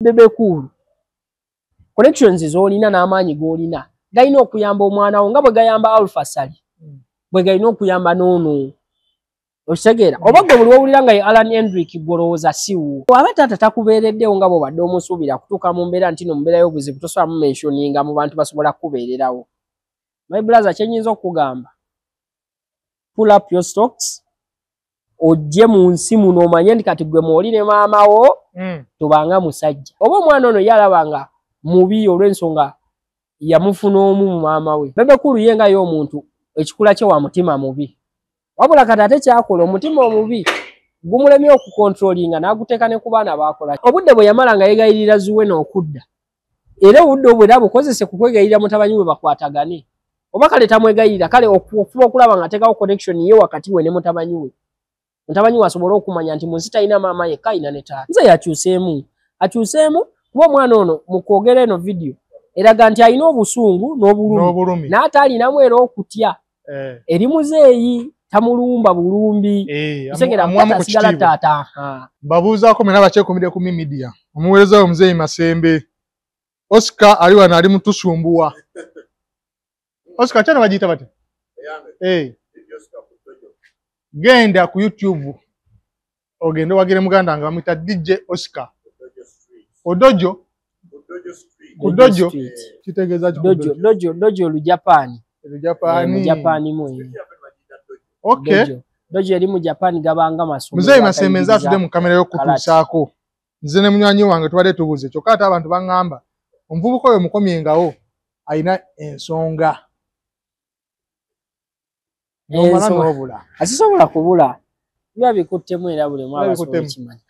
bebe cool connections zolina n'amaanyi golina galina okuyamba omwana wo nga bwe gayamba Alpha Sali bwe galina okuyamba n'ono okitegera oba gwe buli wowulira nga ye Alan Hendrick golowooza siwo aba taata takubeereddewo nga bw'obadde omusuubira kutuuka mu mbeera nti no mu mbeera y'obuzibu tosobola mu mentioninga mu bantu basobola kukubeererawo my brother kyenyinza okukugamba pull up your stocks ojje mu nsi muno omanye nti kati gwe mwoli ne maama wo tubanga musajja oba omwana ono yalabanga mubi olw'ensonga yamufuna omu mu maama we bebe kulu ye nga y'omuntu ekikula kye wa mutima mubi wabula kati ate kyakola omutima omubi gumulemye okukontrolinga n'aguteeka ne ku baana baakola obudde bwe yamala nga yegayirira zuwe n'okudda era obudde obwo era bukozese ku kwegayirira mutabanyi we bakwatagane oba kale tamwegayirira kale okufuba okulaba nga ateekawo connection ye wakati we ne mutabanyi we mutabanyi we asobole okumanya nti mu nsi talina maama yekka alina ne taata nze akyuseemu kuba omwana ono mu kwogera eno video eraga nti alina obusungu n'obulumi n'ate alinamu era okutya eri muzeeyi tamulumba bulumbi kisegera mukatasigala taata babuuzaako mwena bakyekumire ku media omuweereza omuzeeyi Masembe Oscar ali wano ali mutusumbuwa Oscar kyano bagiyita bati genda ku YouTube ogende wagire muganda nga bamwita DJ Oscar Odojo Kudojo kitegeeza Dojo Lujapani Lujapani mwe okay Dojo eri mu Japan gabanga masomo muzeeyi Masembe nze atudde mu kamera y'okutuusaako nze ne munywanyi wange tubadde tubuze kyokka ate abantu baŋŋamba omuvubuka oyo mukomyengawo alina ensonga asisobola kubula biba bikuttemu era buli mwana asobola okimanyi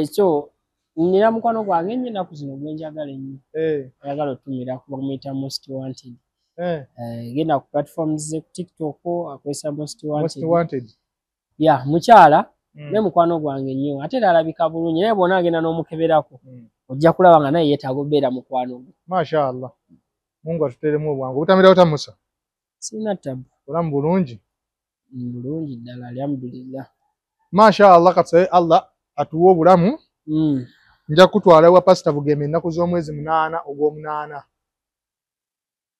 so nina mukwano gwange nnyo ennaku zino gwenjagala ennyo ayagala otumira kuba kumuyita Most Wanted genda ku platforms ze ku TikTok akozesa Most Wanted ya mukyala ne mukwano gwange nnyo ate era alabika bulungi naye bw'ona agenda n'omukeberako ojja kulaba nga naye yeetaaga obeera mukwano gwe mashaallah Mungu atuteremu obwangu butamira otamusa sina tabu olamu bulungi bulungi ddala alhamdulillah mashaallah katsaye Allah atuwa obulamu nja kutwala wa Pastor Bugembe ennaku z'omwezi 8 ogw'omunaana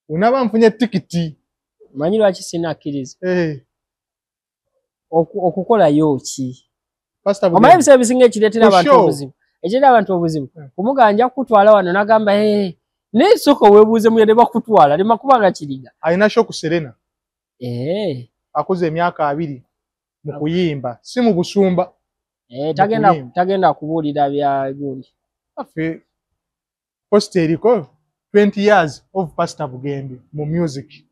unaba nfunye tikiti manyi lwaki sinakkiriza okukola yoki Pastor Bugembe omanyi ebiseera bisinga ekireetera abantu obuzibu kumuganja kutwala wano n'agamba naye sooka weebuuzemu yadde bakutwala lema kubanga kiriga alina shoku Serena akoze emyaka 2 mu kuyimba si mu busumba tagenda kubuulira bya gundi afe posteriko 20 years of Pastor Bugembe mu music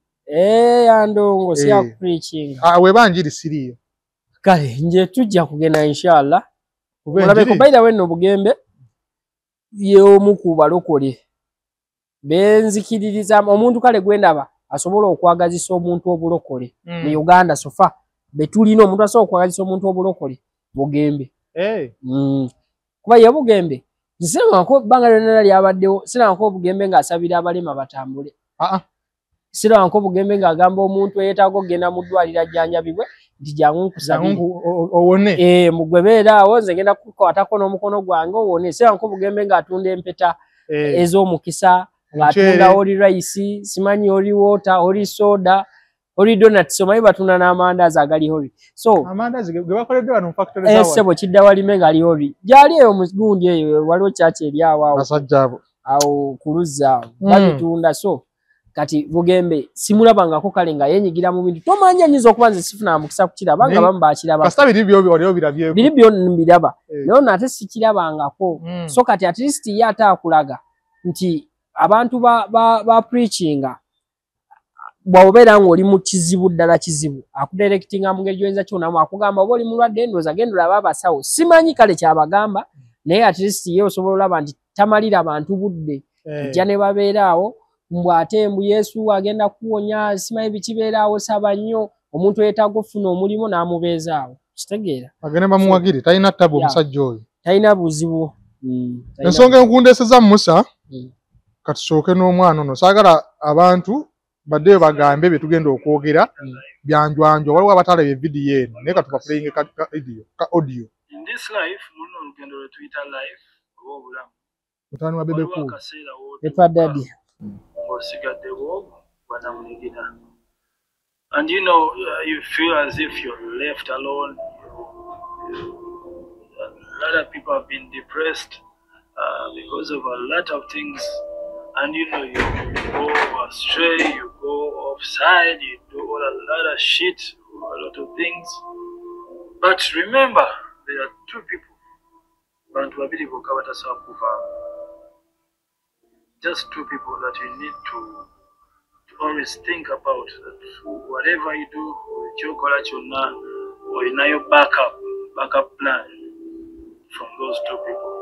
andongo siya preaching webanjiri siriyo kale nje tujja kugenda inshallah olabeko by the way no Bugembe y'omu ku balokole benzikiririza omuntu kale gwendaba asobola okwagazisa omuntu obulokole mu Uganda sofa betulina omuntu asobola okwagazisa omuntu obulokole Bugembe kuba ye Bugembe nsinga ko banga lyonna lyabaddewo sinanga ko Bugembe ng'asabira abalema batambule sinanga ko Bugembe ng'agamba omuntu eyeetaaga okugenda mu ddwaliro ajjanjabibwe nti jangu nkusabire owone mugwe beera awo nze ngenda kukwatako n'omukono gwange owone sinanga ko Bugembe ng'atunda empeta ez'omukisa ng'atunda oli rice simanyi oli water oli soda oli donuts omanyi batunda n'amandazi agali hori so amandazi ge bakoledde wano mu factory zawo sebo kidda walime ngali hori gyali eyo mu gundi eyo waliwo kyaki eri awo basajja abo awo kuluza babitunda so kati Bugembe simulabangako kale nga yenyigira mu bintu tomanya nyiza okuba nze sifuna mukisa kukiraba nga bamu bakiraba kasita biri waliwo birabyeko biri byo mbiraba nayo nate sikirabangako so kati at least ye ataakulaga nti abantu ba preachinga bw'obeera ng'oli mu kizibu ddala kizibu akudirectinga mu ngeri gy'oyinza kyonamu akugamba oba oli mulwadde endooza genda olaba abasawo simanyi kale kyabagamba naye at least ye osobola olaba nti tamalira abantu budde ejja ne babeera awo mbw ate mbu Yesu agenda kuwonya simanyi bikibeera awo saba nnyo omuntu yeetaaga okufuna omulimu n'amubeeza awo kitegeera agende bamuwagire talina tabu omusajja oyo talina buzibu ensonga enkundeeseza Musa katusooke n'omwana ono saagala abantu badde bagambe bye tugenda okwogera byanjwanjwa waliwo abatalabye vidiyo eno naye katuba playing ka audio in this life muno olugendo lwe tuyita life oba obulamu Mutani wa Bebe Cool. Pepper Daddy. And you know, you feel as if you're left alone. A lot of people have been depressed because of a lot of things. And you know, you go astray, you go offside, you do a lot of shit, a lot of things. But remember, there are two people. Just two people that you need to always think about. That whatever you do, or in your backup plan from those two people.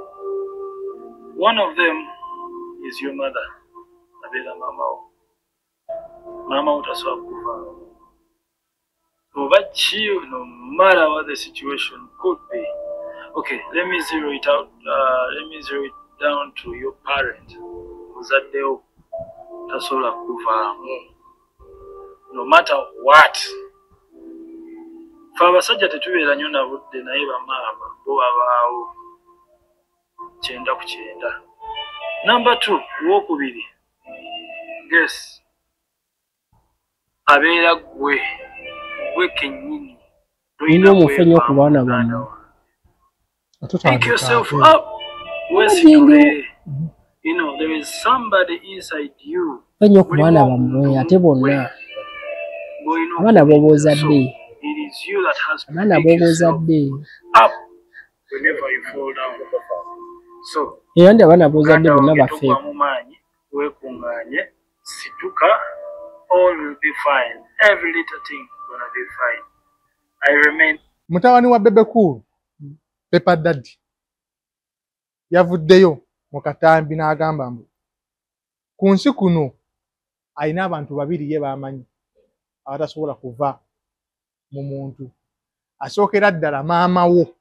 One of them is your mother, Abela Mama. Mama utaswakufa. No matter what the situation could be. Okay, let me zero it out. Let me zero it down to your parent. Muzadeo tasola kufa. No matter what. Faba sajja tetubeera nnyo nabudde naye bamaama bo babaawo kyenda ku kyenda. Number 2, wokubiri. Guess. Abeera gwe kennyini. Nino mufenyo ku baana bammwe. Pick yourself up. You know, there is somebody inside you. Fenyo ku baana bammwe ate bonna. Abaana b'obozadde. It is you that has to pick yourself up whenever you fall down. So, yandi abaana b'obozadde bonna baffe. Situka, all will be fine. Every little thing gonna be fine. I remain. Mutawani wa Bebe Cool, Pepper Daddy, yavuddeyo mu katambi n'agamba mbu ku nsi kuno alina abantu babiri ye bamanyi abatasobola kuva mu muntu. Asookera ddala maama wo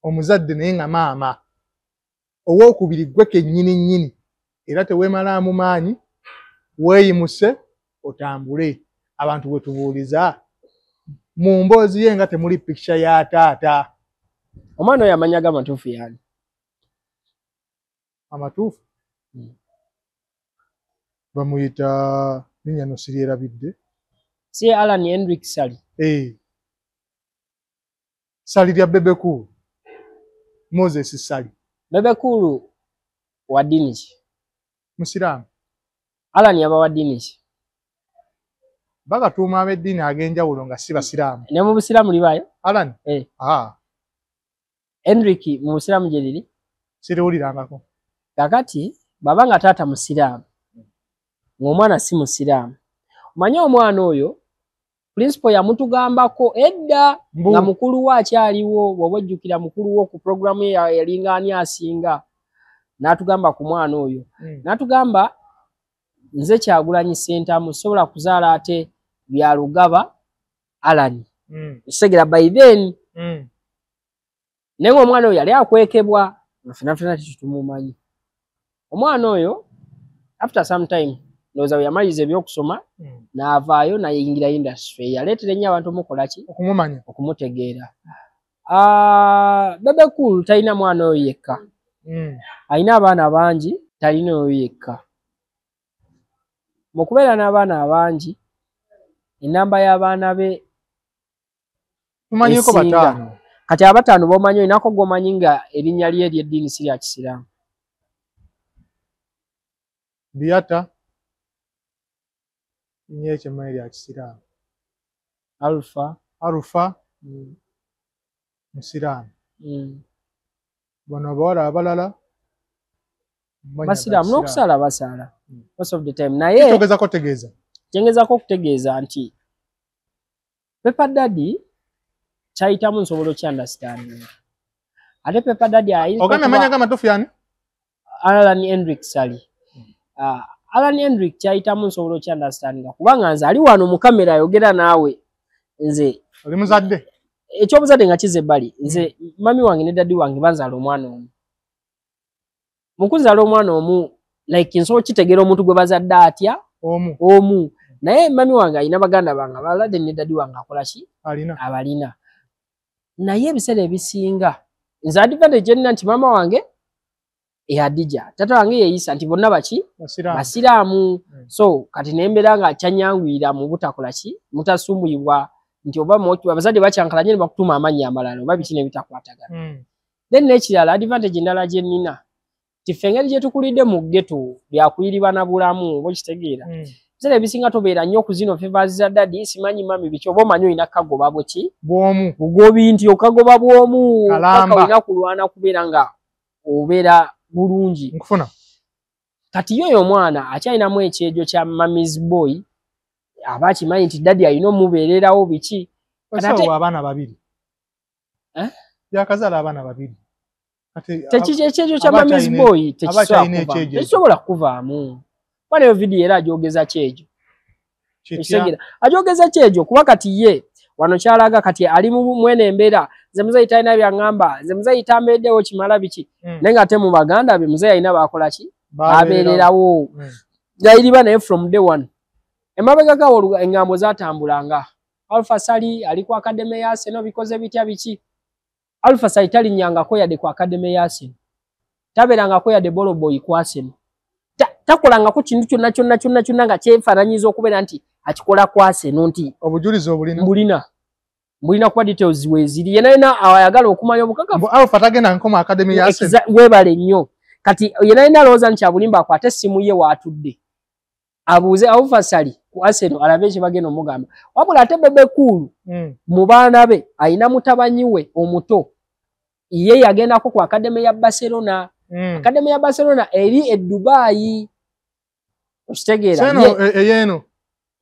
omuzadde naye nga maama, owookubiri gwe kennyini nnyini era teweemalaamu maanyi, weeyimuse otambule. Abantu bwe tubuuliza mu mboozi ye nga temuli picture ya taata. Omwana oyo amanyaga amatuufu yani. Amatuufu bamuyita linnya no siryerabidde. Si Alan Hendrick Sali. Sali lya Bebe Cool. Moses Sali. Bebe Cool wa dini ki? Musiraamu. Alan yaba wa dini ki? Bagatuuma ab'eddiini ag'enjawulo nga si basiraamu. Ne mu busiraamu libaayo? Alan? Hendrick mu busiraamu gye liri? Siriwulirangako. Kakati baba nga taata musiraamu, ng'omwana si musiraamu. Omanyi omwana oyo principal yamutugambako edda nga mukulu wa akyaliwo, bw'oba ojjukira mukulu wo ku programu yalinga ani asinga, n'atugamba ku mwana oyo. N'atugamba nze Kyagulanyi Ssentamu sobola kuzaala ate bya Lugaba Alan. Segera by then. Naye omwana oyo yali akwekebwa, ffenna tetumumanyi. Omwana oyo after some time ndowooza yamaliza ebyokusoma n'avaayo n'ayingira industry. Yaleetera ennyo abantu omukola ki? Okumumanya. Okumutegeera. Bebe Cool talina mwana oyo yekka. Alina abaana bangi, talina oyo yekka. Mu kubeera n'abaana abangi, ennamba y'abaana be tumanyiko bataano. Kati abataano b'omanyi olinako gw'omanyi nga erinnya lye ery'eddiini si lya Kisiraamu. Biata nye chama lya Kisiraamu. Alpha Musiraamu. Bano bawala abalala basiraamu n'okusaala basaala most of the time. Naye kyengezako okutegeeza nti Pepper Daddy kyayitamu nsobola okyanderstanding. Ate Pepper Daddy ogambye amannya g'amatuufu yani? Alan Hendrick Sali. Alan Hendrick kyayitamu nsobola okyanderstanding kubanga nze ali wano mu kamera ayogera naawe. Nze oli muzadde ekyobuzadde nga kize ebbali. Nze mami wange ne daddy wange banzaala omwana omu. Mu kuzaala omwana omu like nsobola kitegeera omuntu gwe bazadde atya omu. Naye mami wange alina baganda bange abalala ne daddy wange akola ki? Abalina. Naye ebiseera ebisinga nze advantage ennina nti mama wange Hadija tata wange yeeyisa nti bonna baki basiraamu so kati nembera nga kyanyangwira mu butakola ki mutasumbuibwa nti oba abazadde bakyankalanye ne bakutuma amannya amalala oba biki ne bitakwatagana then nekirala advantage endala gye nnina tifengeri gye tukulidde mu ghetto byakuyiriba na bulamu oba kitegeera zere bisinga tobeera nnyo kuzino favors za daddy simanyi mami bicho oba manyo ina kagoba boki bwomu bugobi nti okagoba bwomu kaka ina kulwana kubeera nga obeera bulungi nkufuna kati yoyo mwana akyalinamu ekyejo kya mami's boy abakimanyi nti daddy alina omubeererawo biki kati abaana babiri yakazala abaana babiri tekyejo kya mami's boy tekisobola kuvaamu Wale video era ajogeza kyejo. Kisegera. Ajogeza kyejo kuba kati ye wano kyalaga kati ali mu mwene mbera ze muzayi talina byangamba ze muzayi tambeddewo kimala biki nenga ate mu baganda be muzayi alina bakola ki babeererawo yairiba naye from day one emabega gawo engambo zatambulanga Alpha Sali ali ku academy ya Arsenal bikoze bitya biki Alpha Sali talinyangako yade ku academy ya Arsenal taberangako yade bolo boy ku Arsenal takolanga ko kintu kyonna nga kyefaananyiza okubeera nti akikola kwase nonti obujulizi mbulina kwa details weziri yenayina ayagala okumanya obukakafu Alpha tagenda nkoma academy ya Arsenal webale nnyo kati yenayina looza nti abulimba akwate essimu ye waatudde abuuze Alpha Sali ku Arsenal alabe kye bagenda omugamba wabula ate Bebe Cool mu baana be ayina mutabanyi we omuto ye yagendako ku academy ya Barcelona academy ya Barcelona eri Dubai Ostegera yeno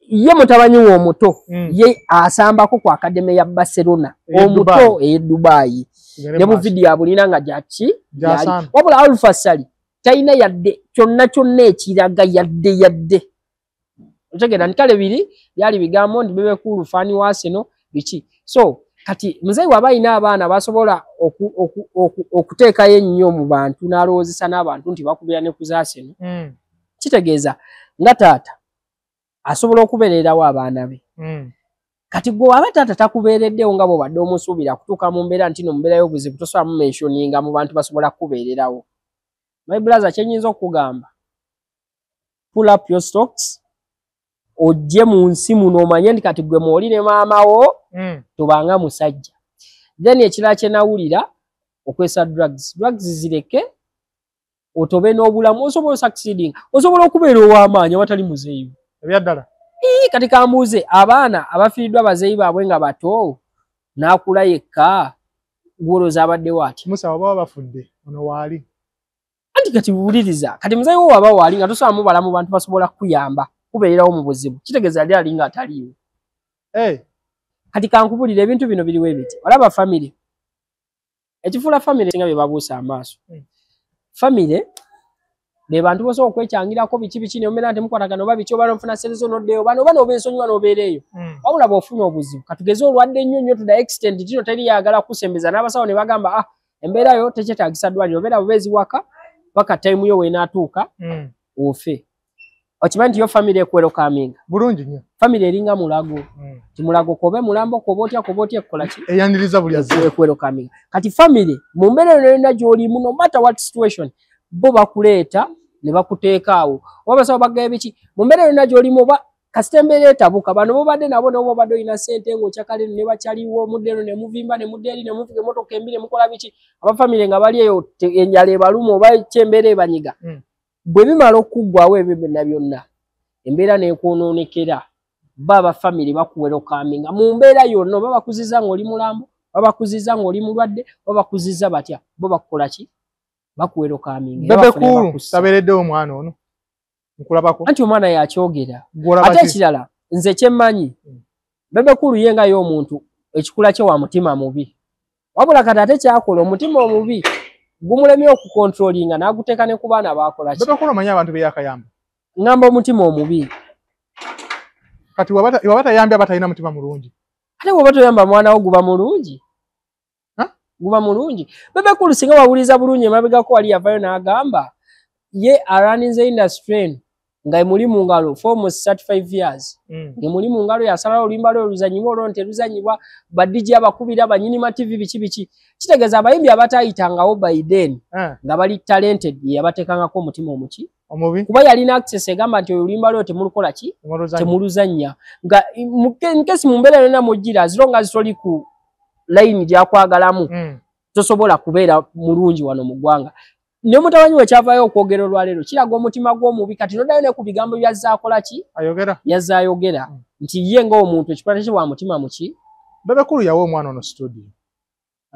ye mutabanyi wo omuto ye asambako ku academy ya Barcelona omuto Dubai ne mu video abulina nga jaki wabula Alpha Sali taina yadde kyonna ekiraga yadde Ostegera nkale biri byali bigambo ndi Bebe Cool fani wa Arsenal biki so kati muzayi wabayina abaana basobola okuteekayo ennyo mu bantu n'alowoozesa n'abantu nti bakubira ne kuzaaseno kitegeeza nga taata asobola okubeererawo abaana be kati gwe waba taata takubeereddewo nga bw'obadde omusuubira kutuuka mu mbeera nti no mu mbeera y'obuzibu tosobola mu mentioninga mu bantu basobola kukubeererawo my brother kyenyinza okugamba pull up your stocks ojje mu nsi muno omanye nti kati gwe mwoli ne maama wo tubanga musajja then ekirala kye nawulira okwesa drugs zireke otobe n'obulamu osobola succeeding osobola okubeera ow'amaanyi abatali muzeeyi ebyaddala kati kambuuze abaana abafiiriddwa abazeeyi baabwe nga bato n'akula yekka gwolooza abaddewo ati musa baba bafudde ono waali anti kati buwuliriza kati muzeeyi wo waba waali nga tosobola mubala mu bantu basobola kukuyamba kubeererawo mu buzibu kitegeeza yali ali nga ataliiwo kati kankubulira ebintu bino biriwo ebiti olaba family ekifuula family singa bye babuusa amaaso family be bantu bosobola okwekyangirako biki neomera nti mukwatagana oba biki oba nofuna serezo noddeyo bano oba ensonyiwa n'obeereeyo wabula bw'ofuna obuzibu katugeze olwadde nnyo to the extent tino teri yagala kusembeza n'abasawo ne bagamba embeerayo tekyetaagisa ddwaliro obeera bubeezi waka paka time yo weenaatuuka ofe okimanyi nti yo family ekwerokaminga bulungi nnyo family eringa mulago ti mulago kobe mulambo koba otya kukola ki eyaniriza buli azze ekwerokaminga kati family mu mbeera yonna gy'olimu no matter what situation bo bakuleeta ne bakuteeka awo oba basawo bagaye biki mu mbeera yonna gy'olimu oba kasita embeera etabuka bano bobadde nabo nabo bobadde olina ssente ng'okyakale ne bakyaliwo omudde eno ne muvimba ne mudde eri ne muvuga emmotoka embi ne mukola biki abafamily nga bali eyo enjala ebaluma oba kyembeera ebanyiga bwe bimala okuggwawo ebyo byonna embeera n'ekwonoonekera baba family bakuwerokaminga mu mbeera yonna oba bakuziza ng'oli mulambo oba bakuziza ng'oli mulwadde oba bakuziza batya bo bakukola ki bakuwerokaminga Bebe Cool tabeereddewo omwana ono nkulabako anti omwana yakyogera ate ekirala nze kyemmanyi Bebe Cool ye nga y'omuntu ekikula kye wa mutima mubi wabula kati ate kyakola omutima omubi gumulemye okukontrolinga n'aguteeka ne ku baana baakola ki Bebe Cool omanyi abantu be yakayamba ngamba omutima omubi kati waba tayambye aba talina mutima mulungi ate bw'oba toyamba mwana wo guba mulungi guba mulungi Bebe Cool singa wawuliza bulungi emabegako wali yavayo n'agamba ye aranize industry nga muli mu ngalo for almost 35 years nga muli mu ngalo yasala oluyimba lwe oluzanyibwa olwo teruzanyibwa ba DJ abakubira banyini ma TV biki kitegeeza abayimbi abatayitangawo by then nga bali talented yabatekangako omutima omuki omubi kuba yalina access egamba nti oluyimba lwe temulukola ki temuluzanya nga nkesi mu mbeera yonna mujjira as long as toli ku line gyakwagalamu tosobola kubeera mulungi wano mu ggwanga ne mutabanyi we kyavaayo okwogera olwaleero kiraga omutima gw'omubi kati noddayo ne ku bigambo byazaakola ki yazayogera nti ye ng'omuntu ekikwata kye wa mutima muki Bebekulu yawe omwana ono studio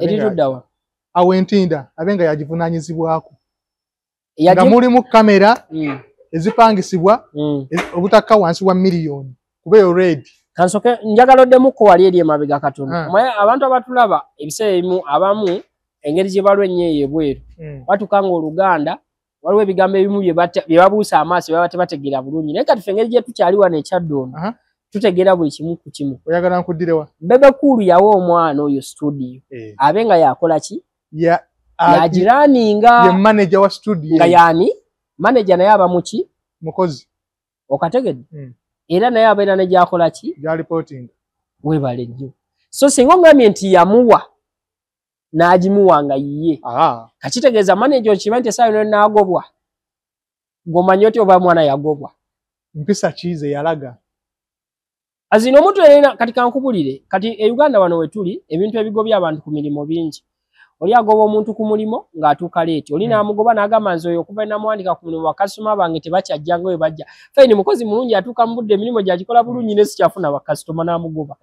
erituddawa awentinda abenga yagivunaanyizibwako nga mulimu kamera ezipangisibwa obutakka wansi wa miliyoni kubeeyo redi kansoke njagala oddemukko wali eri emabega katono abantu abatulaba ebiseera ebimu abamu engeri gye balwa ennyo ebweru batukanga Oluganda waliwo ebigambo ebimu bye babuusa amaaso baba tebategeera bulungi naye kati ffe engeri gye tukyali wano ekyaddono tutegeera buli kimu ku kimu oyagala nkuddirewa Bebekulu yawa omwana oyo studio abe nga yakola ki yagiraaninga ye manager wa studio nga yaani manager naye aba muki mukozi okategedde era naye abeera ne gyakola ki gya reporting webale nnyo so singa ongambye nti yamuwa n'agimuwa nga yiye kakitegeeza manager okimanyi nti essaawa yonna n'agobwa ng'omanyi oti oba mwana yagobwa mpisa kiize yalaga azina omuntu yenna kati kankubulire kati e Uganda wano wetuli ebintu ebigobya abantu ku mirimu bingi oli agoba omuntu ku mulimo ng'atuuka leeti oli n'amugoba n'agamba nze oyo okuva namuwandika ku mulimu bakasitoma bange tebakyajja nga we bajja fayini mukozi mulungi atuuka mu budde emirimu gyagikola bulungi ne sikyafuna bakasitoma n'amugoba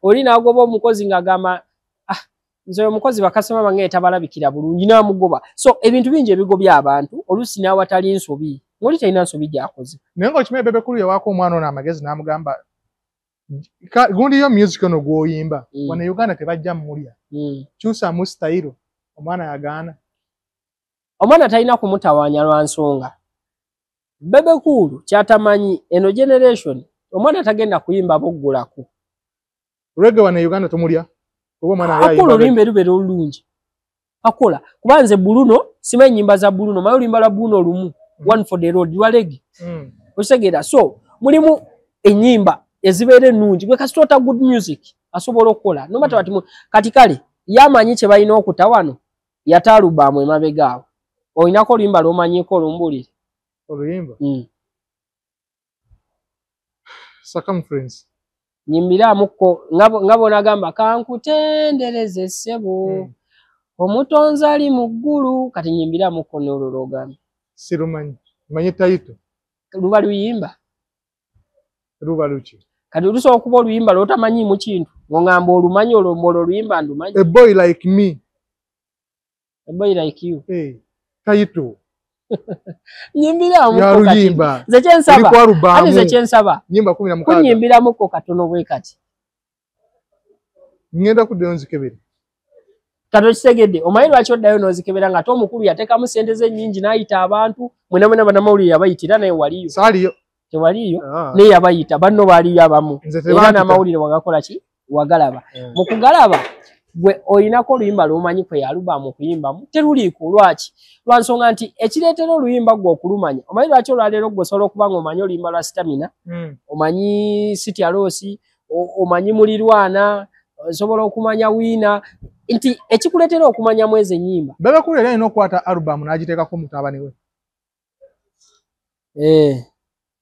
oli n'agoba omukozi ng'agamba nze oyo omukozi bakasitoma bange tabalabikira bulungi n'amugoba so ebintu bingi ebigobya abantu oluusi n'awatali nsobi ng'oli talina nsobi gy'akoze naye ng'okimanyi Bebekulu yawaako omwana ono amagezi n'amugamba gundi yo music ono gw'oyimba wano e Uganda tebajja mmulya kyusamu style omwana yagaana omwana talina kumutawaanya lwa nsonga Bebekulu kyatamanyi eno generation omwana tagenda kuyimba boggulako reggae wano e Uganda tomulya oba omwana akola oluyimba lubeera olulungi akola kuba nze Bruno simanyi nnyimba za Bruno maye oluyimba lwa Bruno lumu one for the road lwa reggae okitegeera so mulimu ennyimba ezibeera ennungi gwe kasitota good music asobola okukola no matter what kati kale yamanyi kye balina okuta wano yataalubaamu emabega awo olinako oluyimba lw'omanyiiko olumbuulire oluyimba circumference nyimbiraamukko nga bonagamba kankutendereze ssebo omutonzi ali mu ggulu kati nyimbiraamukko n'olwo lw'ogambye sirumanyi manyi tayito luba luyimba luba luki kati olusobola okuba oluyimba lw'otamanyiimu kintu ng'ongamba olumanyi olwombola oluyimba ndumanyi a boy like me a boy like you tayito nyimbiraamukko kati nze kyensaba ati nze kyensaba nyimba 16 kunyimbiraamukko katono bwe kati ngenda kuddeyo nzikebere kati okitegedde omanyi lwaki oddayo n'ozikebera nga ate omukulu yateekamu ssente ze nnyingi n'ayita abantu mwena mwena bannamawulire yabayitira naye waliyo saaliyo tewaliyo naye yabayita banno baaliyo abamu era n'amawulire wagakola ki wagalaba mu kugalaba gwe olinako oluyimba lw'omanyi kwe yalubamu okuyimbamu teruliiko lwaki lwa nsonga nti ekireetera oluyimba gwe okulumanya omanyi lwaki olwaleero gwe osobola okuba nga omanyi oluyimba lwa Stamina omanyi Sityarosi omanyi Mulirwana osobola okumanya Wiina nti ekikuleetera okumanya mwezi ennyimba Bebekulu yali alina okukwata alubamu n'agiteekako mutabani we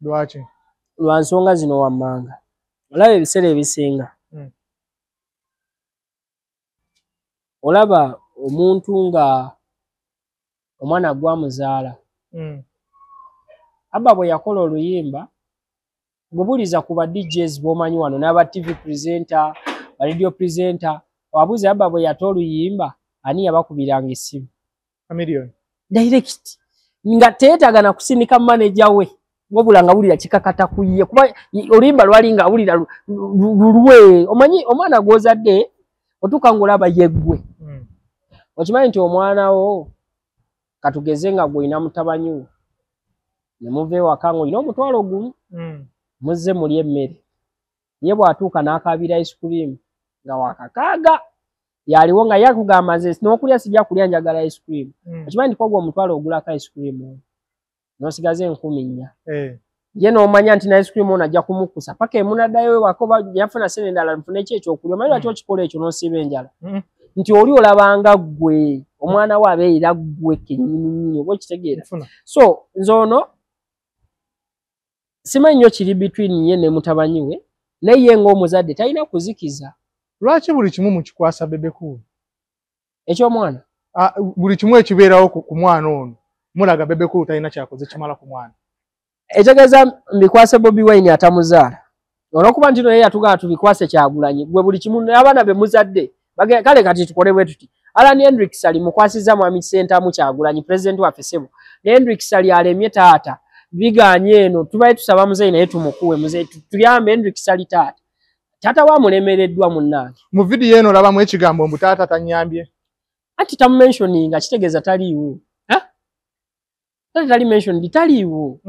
lwaki lwa nsonga zino wammanga olaba ebiseera ebisinga olaba omuntu nga omwana gwamuzaala abba bwe yakola oluyimba bwebuuliza ku ba DJs b'omanyi wano n'aba TV presenter ba radio presenter wabuuza abba bwe yata oluyimba ani yabakubiranga essimu Chameleone direct nga teetaaga na kusindika manager we wabula nga wulira kikakata kuye kuba oluyimba lwali nga wulira lulwe omanyi omwana gw'ozadde otuuka ng'olaba yeggwe okimanyi nti omwana wo katugeze nga gw'olina mutabanyi wo ne muva ewaka ng'olina omutwalo gumu muzze muli emmere ye bw'atuuka n'akaabira ice cream nga wakakaaga yaliwo nga yakugamba nze n'okulya sijja kulya njagala ice cream okimanyi nti kwagwa omutwalo ogulako ice cream n'osigaza 10,000 ye n'omanya nti ice cream ono ajja kumukusa paka emunaddayo wakoba yafuna sente endala nfuna ekyokulya omanyi lwaki okikola ekyo n'osiba enjala nti oli olabanga ggwe omwana we abeera ggwe kennyini oba okitegeera so nze ono simanyi nnyo kiri between ye ne mutabanyi we naye ye ng'omuzadde talina kuzikiza. Lwaki buli kimu mukikwasa Bebe Cool? Eky'omwana buli kimu ekibeerawo ku mwana ono mulaga Bebe Cool talina kyakoze kimala ku mwana. Etegeeza mbikwase Bobi Wine atamuzaala olwokuba nti naye yatugana tubikwase Kyagulanyi gwe buli kimu n'abaana be muzadde kale kati tukole bwe tuti Alan Hendricks ali mukwasiza Mwami Ssentamu Kyagulanyi president waffe Ssebo ne Hendricks ali alemye taata biganye eno tubaye tusaba muzeyi naye tumukuwe muzeyi tuyambe Hendricks ali taata wamulemereddwa munnange mu video eno olabamu ekigambo mbu taata tanyambye anti tamu mentioninga kitegeeza taliiwo tali mention taliiwo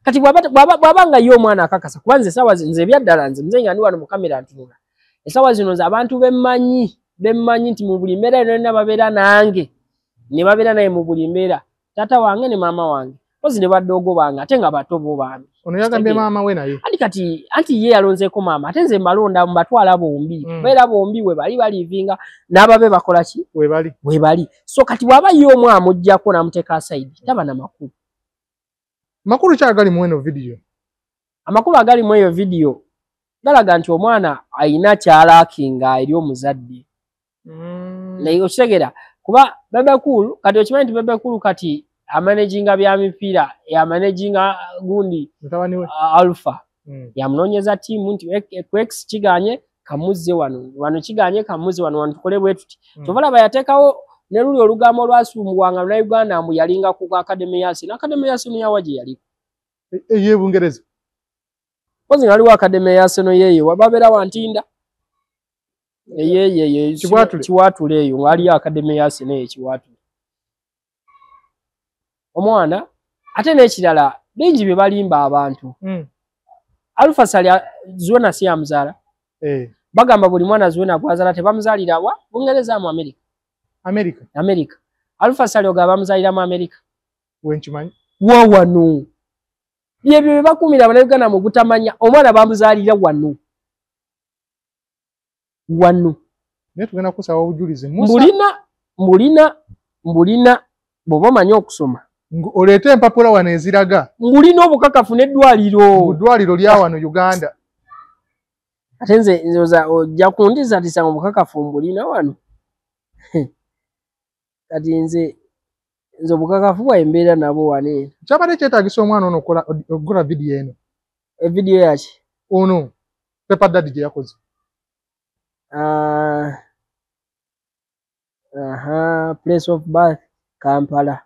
kati bwabanga yo omwana akakasa kuba nze sawa nze byaddala nze muzeyi nga ndi wano mu kamera ntunula esawa zino abantu bemmanyi nti mu buli mbeera eno babeera nange ne babeera naye mu buli mbeera taata wange ne maama wange pozi ne baddogo bange ate nga bato bo bambi ono yagambye maama we naye anti ye yalonzeeko maama ate nze mbalonda mbatwala bombi beera bombi we bali balivinga n'ababe bakola ki we bali so kati bw'aba ye omu amuggyako n'amuteeka aside taba na makulu ki agali mu eno video? Amakulu agali mu eyo video galaga nti omwana ayina kyalaakinga eri omuzadde naye okitegeera kuba Bebe Cool kati okimanyi nti Bebe Cool kati amanaginga bya mipiira yamanaginga gundi mutabani we Alpha yamunoonyeza tiimu nti X kiganye kamuzze wano kiganye kamuzze wano tukole bwe tuti tobalaba yateekawo ne luli olugambo olwasumbwanga na Uganda mbu yalinga ku Academy yasi na Academy yasi ni yawaje yali ye Bungereza pozi ngaliwo Academy yasi no yeye wababera wantinda yeye kiwatule eyo ngali Academy yasi ne kiwatule omwana ate n'ekirala bingi bye balimba abantu Alpha Sali Zuena si amuzala bagamba buli mwana Zuena gwazala tebamuzalira wa Bungereza mu America Alpha Sali ogaba bamuzalira mu America wenkimanyi wano byebyo bakumira Abanyuganda mu butamanya omwana bamuzalira wano ne tugenda kusaba obujulizi mbulina boba manyi okusoma oleete empapula wano eziraga mbulina obukakafu n'eddwaliro lya wano Uganda ate nze ojja kundiza tisanga obukakafu mbulina wano kati nze obukakafu bwa embeera nabo wane kyabadde kyetaagisa omwana ono okukola video eno evidiyo yaki ono Pepper Daddy gye yakoze place of birth Kampala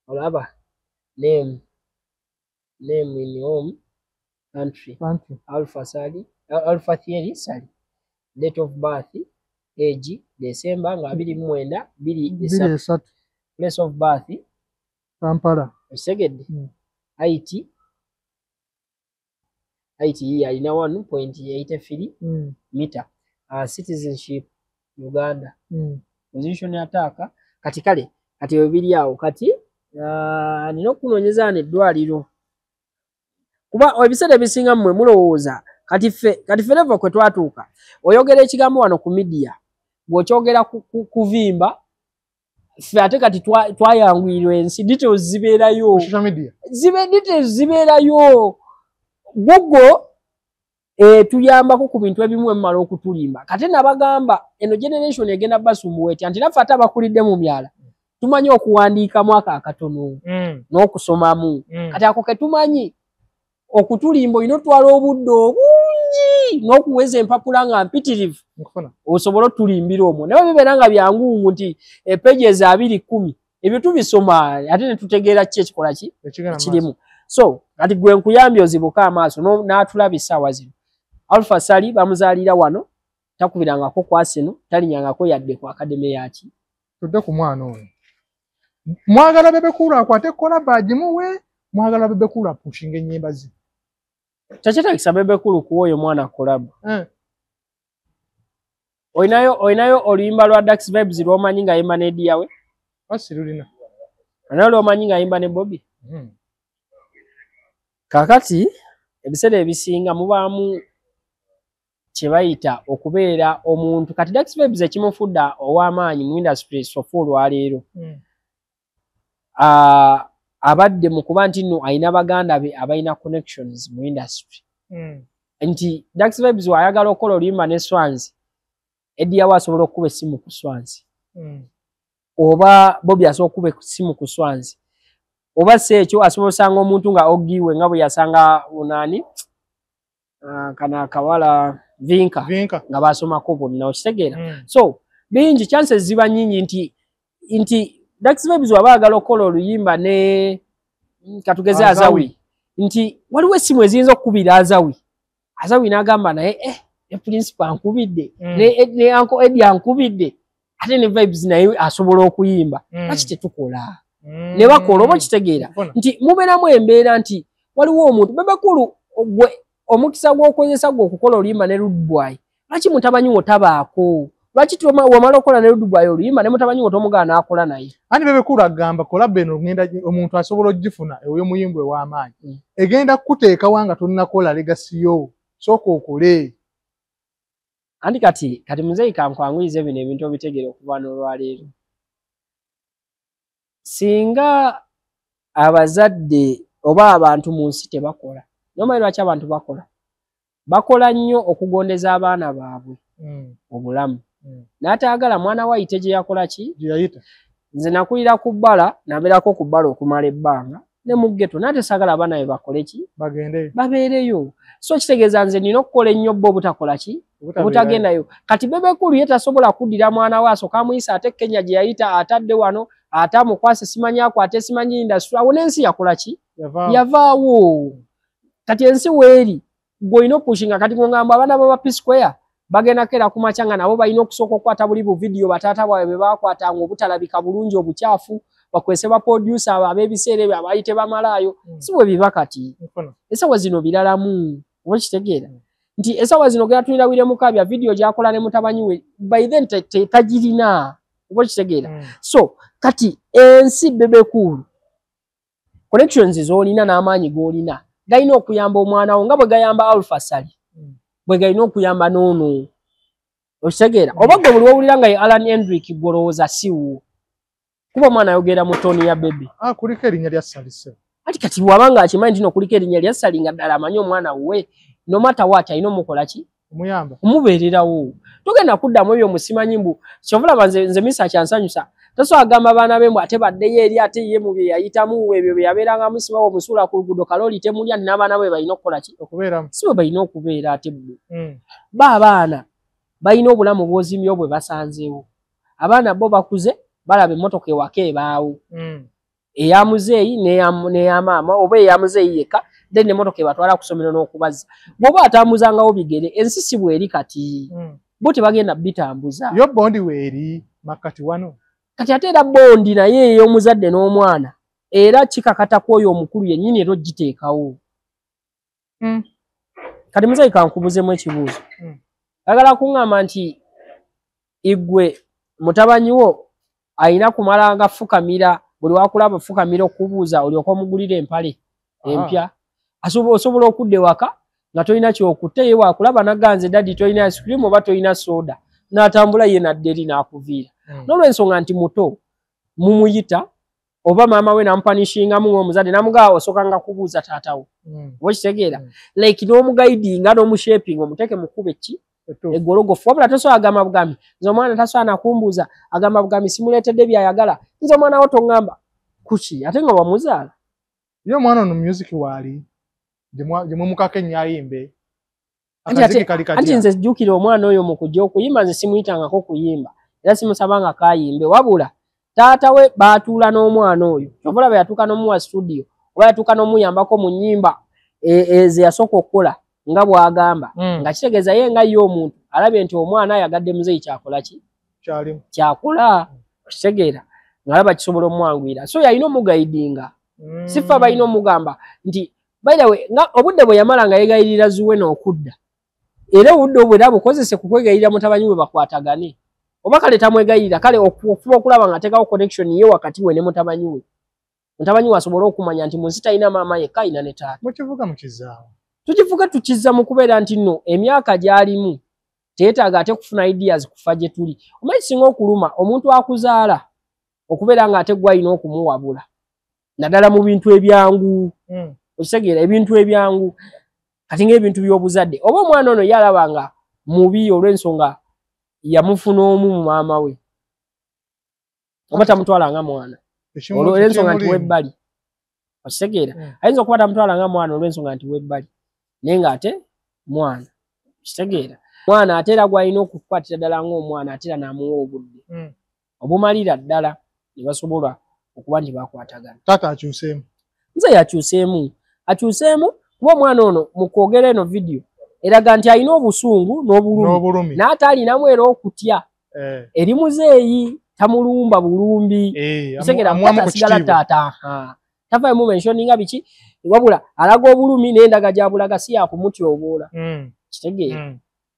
olaba name in home country Alpha Thierry Sali date of birth age December nga 29 23 place of birth Kampala segedde height alina 1.83 meter citizenship Uganda position attack kati kale kati ebiri awo kati nina okunoonyeza n'eddwaliro kuba ebiseera ebisinga mmwe mulowooza kati ffe levo kwe twatuuka oyogera ekigambo wano ku media bw'okyogera kuvimba ffe ate kati twayangwirwa ensi details zibeerayo details zibeerayo Google tuyambako ku bintu ebimu emmala okutulimba kati nabagamba eno generation egenda basumbuwa eti anti naffe ate abakulidde mu byala tumanyi okuwandiikamu akatono n'okusomamu kati ako ketumanyi okutulimba olina otwala obudde obungi n'okuweza empapula nga mpitirivu osobola otulimbira omwo naye bibeera nga byangungu nti pages 210 ebyo tubisoma ate ne tutegeera ki ekikola ki kirimu so kati gwe nkuyambye ozibuka amaaso n'atulabisa awa zino Alpha Sali bamuzaalira wano takubirangako ku Arsenal talinyangako yadde ku Academy yaki tudde ku mwana ono mwagala Bebe Cool akwate kola baji muwe mwagala Bebe Cool apushinga ennyimba ze takyetagisa Bebe Cool kuwa oyo mwana collab oyinayo oluyimba lwa Dax Vibes lw'omanyi ng'ayimba ne Eddie yawe asirulina naye lw'omanyi ng'ayimba ne Bobby kakati ebiseera ebisinga mubaamu kye bayita okubeera omuntu kati Dax Vybz ekimufudda ow'amaanyi mu industry sofa olwaleero abadde mu kuba nti nno alina baganda be abalina connections mu industry nti Dax Vybz ayagala okukola oluyimba ne Swanzi Eddie yawa asobola okukuba essimu ku Swanzi oba Bobby asobola okukuba essimu ku Swanzi oba si ekyo asobola osanga omuntu nga ogiwe nga bwe yasanga unaani kana akawala Vinka nga basomako bonna okitegeera so bingi chances ziba nyingi nti Dax Vybz waba agala okukola oluyimba ne katugeze Azawi nti waliwo essimu eziyinza okukubira Azawi n'agamba naye ne principal ankubidde ne Uncle Eddie ankubidde ate ne Vybz naye asobola okuyimba lwaki tetukola ne bakola oba kitegeera nti mubeeramu embeera nti waliwo omuntu bebekulu gwe omukisa gw'okozesa gwe okukola oluyimba ne Rude Boy lwaki mutabanyi wo tabaako lwaki wamala okukola ne Rude Boy oluyimba ne mutabanyi wo tomugaana n'akola naye ani bebekulu agamba kola beno omuntu asobola ogifuna eyo muyimbwe w'amaanyi egenda kukuteekawo nga tolinakola legasiyo sooka okole andi kati muzeeyi kankwanguyize bino ebintu obitegere okuva n'olwaleero singa abazadde oba abantu mu nsi tebakola nomanyi lwaki abantu bakola nnyo okugondeza abaana baabwe obulamu n'ataagala mwana we ayite gye yakola ki nze nakulira ku bbala nabeerako ku bbala okumala ebbanga ne mu ggeto naye tesaagala abaana be bakole ki babeereyo so kitegeeza nze nina okukola ennyo bbo obutakola ki obutagendayo kati bebekulu ye tasobola kuddira mwana we asooka amuyisa ate Kenya gye yayita atadde wano ate amukwase simanyi akwate simanyi industry awo n'ensi yakola ki yavaawo kati ensi weeri gw'olina opushinga kati ngamba abaana baba P-Square bagenda kera ku makya nga nabo balina okusooka okukwata buli bu vidiyo bataata baabwe be baakwatanga obutalabika bulungi obukyafu bakwese ba producer ab'ebiseera ebyo abayite bamalaayo si bwe biba kati esawa zino biralamu oba kitegeera nti esawa zino geyatunira Wile Mukabya vidiyo gy'akola ne mutabanyi we by then tagirina oba kitegeera so kati ensi bebekulu connections z'olina n'amaanyi g'olina galina okuyamba omwana wo nga bwe gayamba Alpha Sally bwe galina okuyamba n'ono okitegeera oba gwe buli wowulira nga ye Alan Hendrick golowooza siwo kuba omwana ayogera mu toni ya bebe kuliko erinnya lya Sally ati kati bw'abanga akimanyi nti no kuliko erinnya lya Sally nga ddala amanyi omwana we no matter what alina omukola ki omuyamba omubeererawo togenda kuddamu ebyo musimanyi mbu kyovulaba nze misa kyansanyusa tosobola agamba abaana be mbu ate baddeyo eri ate ye mu bye yayitamu ebyo bye yabeeranga musibawo omusuula ku luguudo kalooli temulya nti n'abaana be balina okukola ki okubeeramu si bwe balina okubeera ate bwe abaana balina obulamu bw'ozimya bwe basanzeewo abaana bo bakuze balaba emmotoka ewaka ebaawo eya muzeeyi n'eya maama oba eya muzeeyi yekka then emmotoka ebatwala ku ssomero n'okubazza bw'oba atambuzangawo bigere ensi si bweri kati bo tebagenda bitambuza yo bondi weeri makati wano kati ate era bondi naye ey'omuzadde n'omwana era kikakata ku oyo omukulu yennyini era ogiteekawo kati muzeeyi kankubuzemu ekibuuzo ayagala kuŋŋamba nti igwe mutabanyi wo alina kumalanga fukamira buli wakulaba fukamira okubuuza olyoka omugulira empale empya osobola okudda ewaka nga tolina kyokutte ye wakulaba naganze daddi tolina ice cream oba tolina soda n'atambula ye nadde eri n'akuviira n'olwensonga nti muto mumuyita oba maama we namupanishingamu ng'omuzadde namugaba osookanga kubuuza taatawo oba kitegeera like n'omugayidinga n'omushaping omuteeke mukube ki egologofu wabula tosobola agamba bugambi nze omwana tasobola nakumbuuza agamba bugambi simuleetedde byayagala nze omwana wo toŋŋamba kuki ate nga wamuzaala ye omwana ono music waali gye mwemukako ennyayimbe anti nze jjukira omwana oyo mu kujja okuyimba nze simuyitangako kuyimba era simusabanga kayimbe wabula taata we baatuula n'omwana oyo kyova bwe yatuuka n'omuwa studio oba yatuuka n'omuyambako mu nnyimba ze yasooka okukola nga bw'agamba nga kitegeeza ye nga ye omuntu alabye nti omwana ayagadde muzeeyi kyakola ki kyakola okitegeera ng'alaba kisobola omwanguyira so yalina omugayidinga sifa balina omugamba nti by the way nga obudde bwe yamala nga yegayirira zuwe n'okudda era obudde obwo era bukozese ku kwegayirira mutabanyi we bakwatagane oba kale tamwegayirira kale okufuba okulaba nga ateekawo connection ye wakati we ne mutabanyi we Mutabani wasobola okumanya nti munsi talina maama yekka alina ne taata. Mukivuga mukizaawo. Tukivuga tukizza mu kubeera nti nno emyaka gy'alimu teetaaga ate kufuna ideas kufa gye tuli. Omanyi singa okuluma omuntu akuzaala okubeera nga ate gwe alina okumuwabula. Naddala mu bintu ebyangu. Okitegeera ebintu ebyangu. Kati ng'ebintu by'obuzadde. Oba omwana ono yalabanga mubi olw'ensonga yamufuna omu mu maama we. Oba tamutwala nga mwana. Olw'ensonga nti webbali. Okitegeera. Ayinza okuba tamutwala nga mwana olw'ensonga nti webbali. Naye ng'ate mwana. Okitegeera. Mwana ate era gw'alina okukwatira ddala ng'omwana ate era n'amuwa obudde. Obumalira ddala ne basobola okuba nti bakwatagana. Taata akyuseemu. Nze yakyuseemu. Akyuseemu kuba omwana ono mu kwogera eno vidiyo eraga nti alina obusungu n'obulumi. N'ate alinamu era okutya. Eri muzeeyi tamulumba bulumbi. Kisegera mutasigala taata. Tavaayo mu mentioninga biki wabula alaga obulumi n'endaga gy'abulaga si yakumutyoboola. Kitegeera.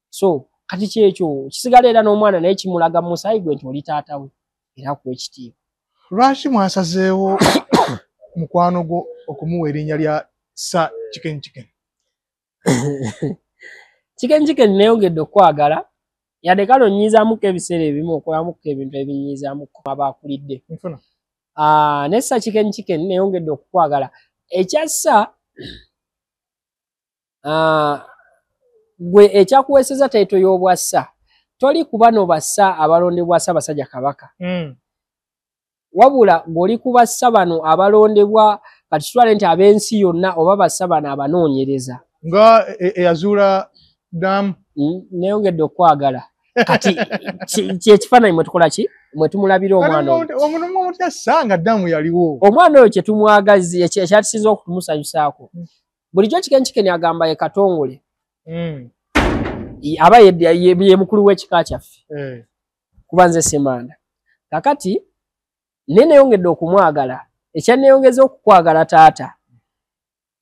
So kati kyekyo kisigala era n'omwana naye kimulaga mu musaayi gwe nti oli taata we era kuwa ekitiibwa. Lwaki mwasazeewo mukwano gwo okumuwa erinnya lya Sir Chicken Chicken? Chicken Chicken neeyongedde okwagala yadde kale onnyiizaamuko ebiseera ebimu okolamuko ebintu ebinyiizaamuko abaakulidde. Ne Sir Chicken Chicken neeyongedde okukwagala. Ekyassa gwe ekyakuweeseza taito y'obwassa toli ku bano bassa abalondebwa Ssaabasajja Kabaka. Wabula ng'oli ku bassa bano abalondebwa kati tutwale nti ab'ensi yonna oba bassa bano abanoonyereza. Nga eyazuula daamu. Neeyongedde okwagala. Kati kyekifaananyi mwe tukola ki? Mwe tumulabira omwana oyo. Omuntu omutya ssanga daamu yaliwo. Omwana oyo kye tumwagazi ekyatusinza okutumunsanyusaako. Bulijjo Chicken Chicken agamba ye Katongole. Aba ye mukulu w'ekika kyaffe. Kuba nze Semanda. Kakati neeyongedde okumwagala. Ekyanneeyongeza okukwagala taata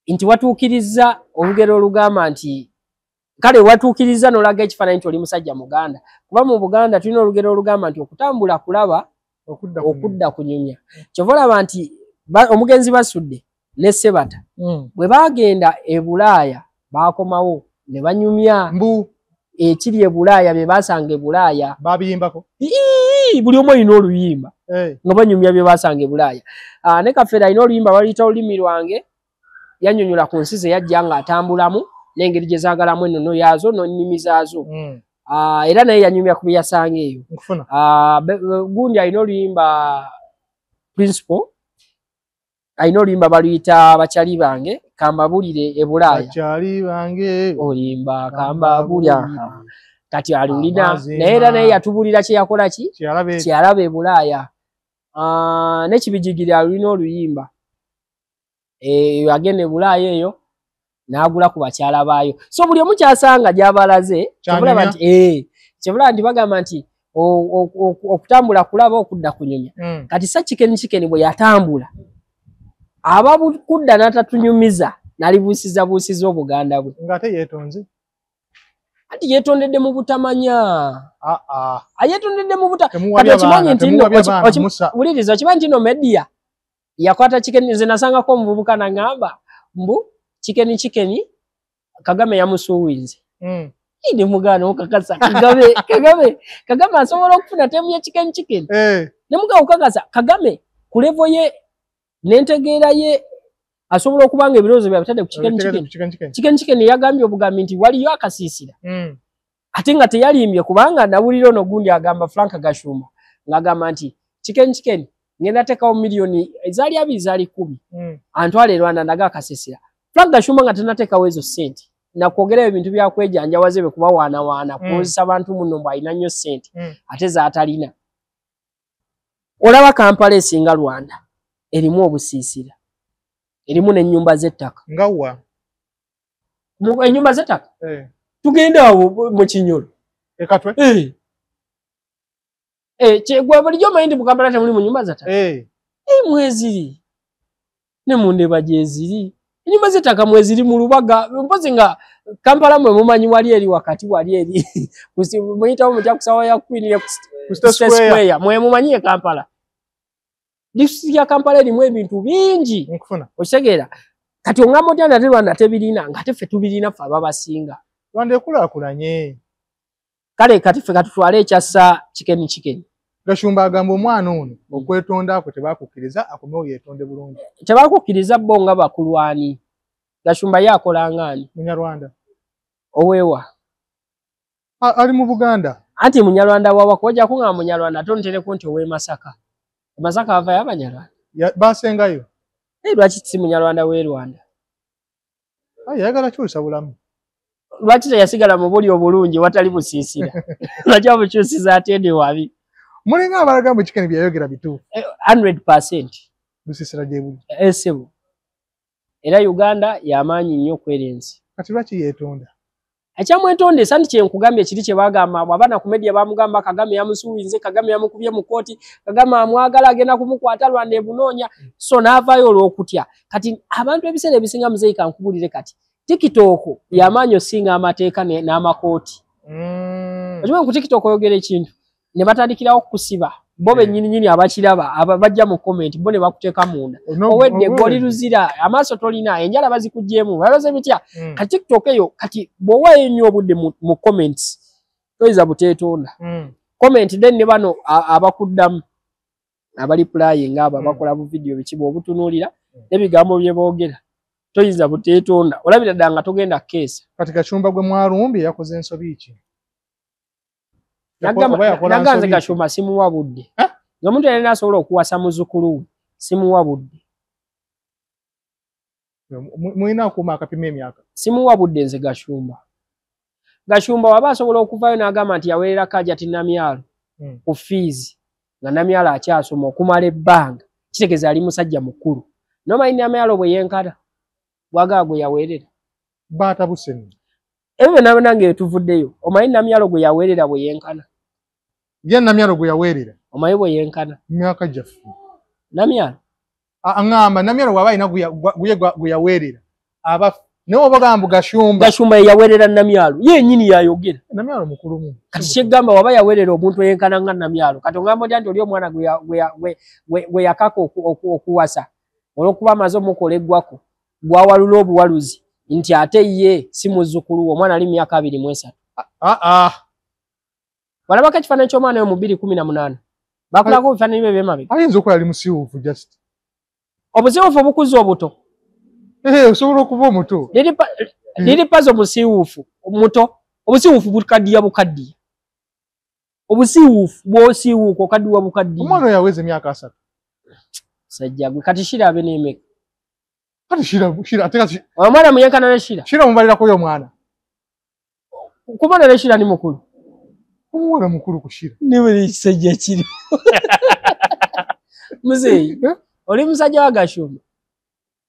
nti watuukiriza olugero olugamba nti kale watuukiriza n'olaga ekifaananyi nti oli musajja Muganda. Kuba mu Buganda tulina olugero olugamba nti okutambula kulaba okudda kunyumya. Kyova olaba nti omugenzi Basudde ne Ssebata bwe baagenda e Bulaaya baakomawo ne banyumya ekiri e Bulaaya bye baasanga e Bulaaya. Babiyimbako? Buli omu alina oluyimba nga banyumya bye baasanga e Bulaaya. Ne Kafeera alina oluyimba baluyita olulimi lwange yannyonnyola ku nsi ze yajja ng'atambulamu n'engeri gye zaagalamu ennono yaazo n'ennimi zaazo. Era naye yanyumya ku bye yasanga eyo. Gundi alina oluyimba Principal alina oluyimba baluyita Bakyali bange kambabulire e Bulaaya. Bakyali bange olimba kambabulya. Kati alulina naye era naye yatubulira kye yakola ki kyalaba e Bulaaya. N'ekibijigiri alulina oluyimba agenda e Bulaaya eyo n'agula ku bakyala baayo. So buli omu kyasanga gy'abalaze kyebulaba nti bagamba nti okutambula kulaba okudda kunyumya. Kati Sir Chicken Chicken bwe yatambula abakudda n'atatunyumiza n'alibuusiza Obuganda bwe. Ng'ate yeetonze. Ati yeetondedde mu butamanya. Yeetondedde mu butamanya. Kati okimanyi nti wuliriza okimanyi nti no media yakwata Chicken nze nasangako omuvubuka n'agamba mbu Chicken Chicken Kagame yamusuuwinze. Ndi mugaana okakasa Kagame asobola okufuna temu ya Chicken Chicken. Ne mugaana okakasa Kagame ku level ye n'entegeera ye asobola okubanga ebirowoozo bya bitadde ku Chicken Chicken. Chicken Chicken yagambye obugambi nti waliyo akasiisira. Ate nga teyalimbye kubanga nawulira ono gundi agamba Frank Gashumba ng'agamba nti Chicken Chicken ngenda tekawo miliyoni ezaali 2 zaali 10 antwale Rwanda ndaga akasiisira. Frank Gashumba nga tenateekawo ezo ssente nakwogera ebintu byakwejanjawaze bwe kuba waana kukozesa abantu muno mb'alina nnyo ssente ate zaatalina. Olaba Kampala esinga Rwanda erimu obusiisira erimu n'ennyumba z'ettaka. Ngawa ennyumba z'ettaka tugenda awo mu Kinyolo ekatwe gwe bulijjo omanyi nti mu Kampala temuli mu nnyumba z'ettaka mweziri ne mu Ndeba gyeziri ennyumba z'ettaka mweziri mu Lubaga mpozi nga Kampala mwe mumanyi wali eri wakati wali eri muyitawo mujja kusawa ya Queen ku State Square mwe mumanyi e Kampala District ya Kampala erimu ebintu bingi. Nkufuna. Okitegeera. Kati ongamba otya nate Rwanda tebirina nga tefe tubirina ffe ababasinga. Rwanda ekulakulanye. Kale kati ffe katutwale ekyassa chicken. Gashumba agamba omwana ono okwetonda kwe tebakukkiriza akomewo yeetonde bulungi. Tebakukkiriza bo nga bakulwani. Gashumba yakola ngani? Munyarwanda. Owewa. Ali mu Buganda. Anti Munyarwanda wawa koja kunga Munyarwanda tontere konti owe Masaka. Masaka ava y'Abanyarwanda. Basengayo. Lwaki si Munyarwanda w'e Rwanda? Yagala kyusa bulamu. Lwaki yasigala mu buli obulungi watali busiisira. Lwaki abukyusiza ate ndi wabi. Mulinga abalaga mu chicken byayogera bituufu. 100%. Busiisira gye buli. Esebo. Era Uganda y'amaanyi nnyo kwerenzi. Kati lwaki yeetonda? Ekyamwetonde santi kye nkugambye kiri kye bagamba abana ku media bamugamba Kagame yamusuubinze Kagame yamukubye mu kooti Kagame amwagala agenda kumukwata Rwanda ebunoonya so n'avaayo olw'okutya kati abantu ebiseera ebisinga muzeeyika nkubulire kati TikTok y'amaanyi osinga amateeka n'amakooti. Okimanyi ku TikTok oyogera ekintu ne batandikirawo kukusiba bo bennyini abakiraba bajja mu comment bo ne bakuteeka munda owedde goli luzira amaaso tolina enjala bazikugyemu bayoze bitya kati TikTok eyo kati bw'owaayo ennyo obudde mu comments toyiza buteetonda comment then ne bano abakuddamu abali playing abo bakola bu video bikibu obutunuulira n'ebigambo bye boogera toyiza buteetonda olabira ddala nga togenda keesa. Kati Gashumba gwe mwalumbye yakoze ensobi ki? Naganze Gashumba simuwa budde. Omuntu yenna asobola okuwasa muzzukulu simuwa budde. Mulina okuuma akapima emyaka. Simuwa budde nze Gashumba. Gashumba waba asobola okuvaayo n'agamba nti yaweerera Kajati Namyalo ku fees nga Namyalo akyasoma okumala ebbanga kitegeeza ali musajja mukulu. Nomanyi Namyalo bwe yenkana bwagaa gwe yaweerera. Baatabuse nno. Ebyo nange tuvuddeyo omanyi Namyalo gwe yaweerera bwe yenkana. Ye Namyalo gwe yaweerera. Omanyi bwe yenkana. Myaka gyaffe. Namyalo. Ngamba Namyalo bw'aba alina gwe yaweerera. Naye oba gamba Gashumba. Gashumba yaweerera Namyalo. Yennyini yayogera. Namyalo mukulumu. Kati kyeggamba waba yaweerera omuntu eyenkana nga Namyalo. Kati ongamba nti oli omwana gwe yakaka okuwasa. Olw'okuba amaze omukola eggwako. Gwawalula obuwaluzi. Nti ate ye si muzzukulu omwana ali myaka 23. Walabako ekifaananyi ky'omwana we mu 2018. Bakulako ebifaananyi bye by'emabega. Ayinza okuba ali musiiwuufu just. Obusiiwuufu obukuze obuto. Osobola okuba omuto. Liri pazo obusiiwuufu omuto. Obusiiwuufu bukaddiya. Obusiiwuufu bw'osiiwuuka okaddiwa bukaddiya. Omwana oyo yaweza emyaka 3. Sajja gwe kati Shira abe n'emeka. Kati Shira ate kati. Omwana muyenkana ne Shira. Shira mubalirako yo mwana. Kubona ne Shira ni mukulu. Omwana mukulu ku Shira. Niwe kisajja kiri. Muzeeyi. Oli musajja wa Gashumba.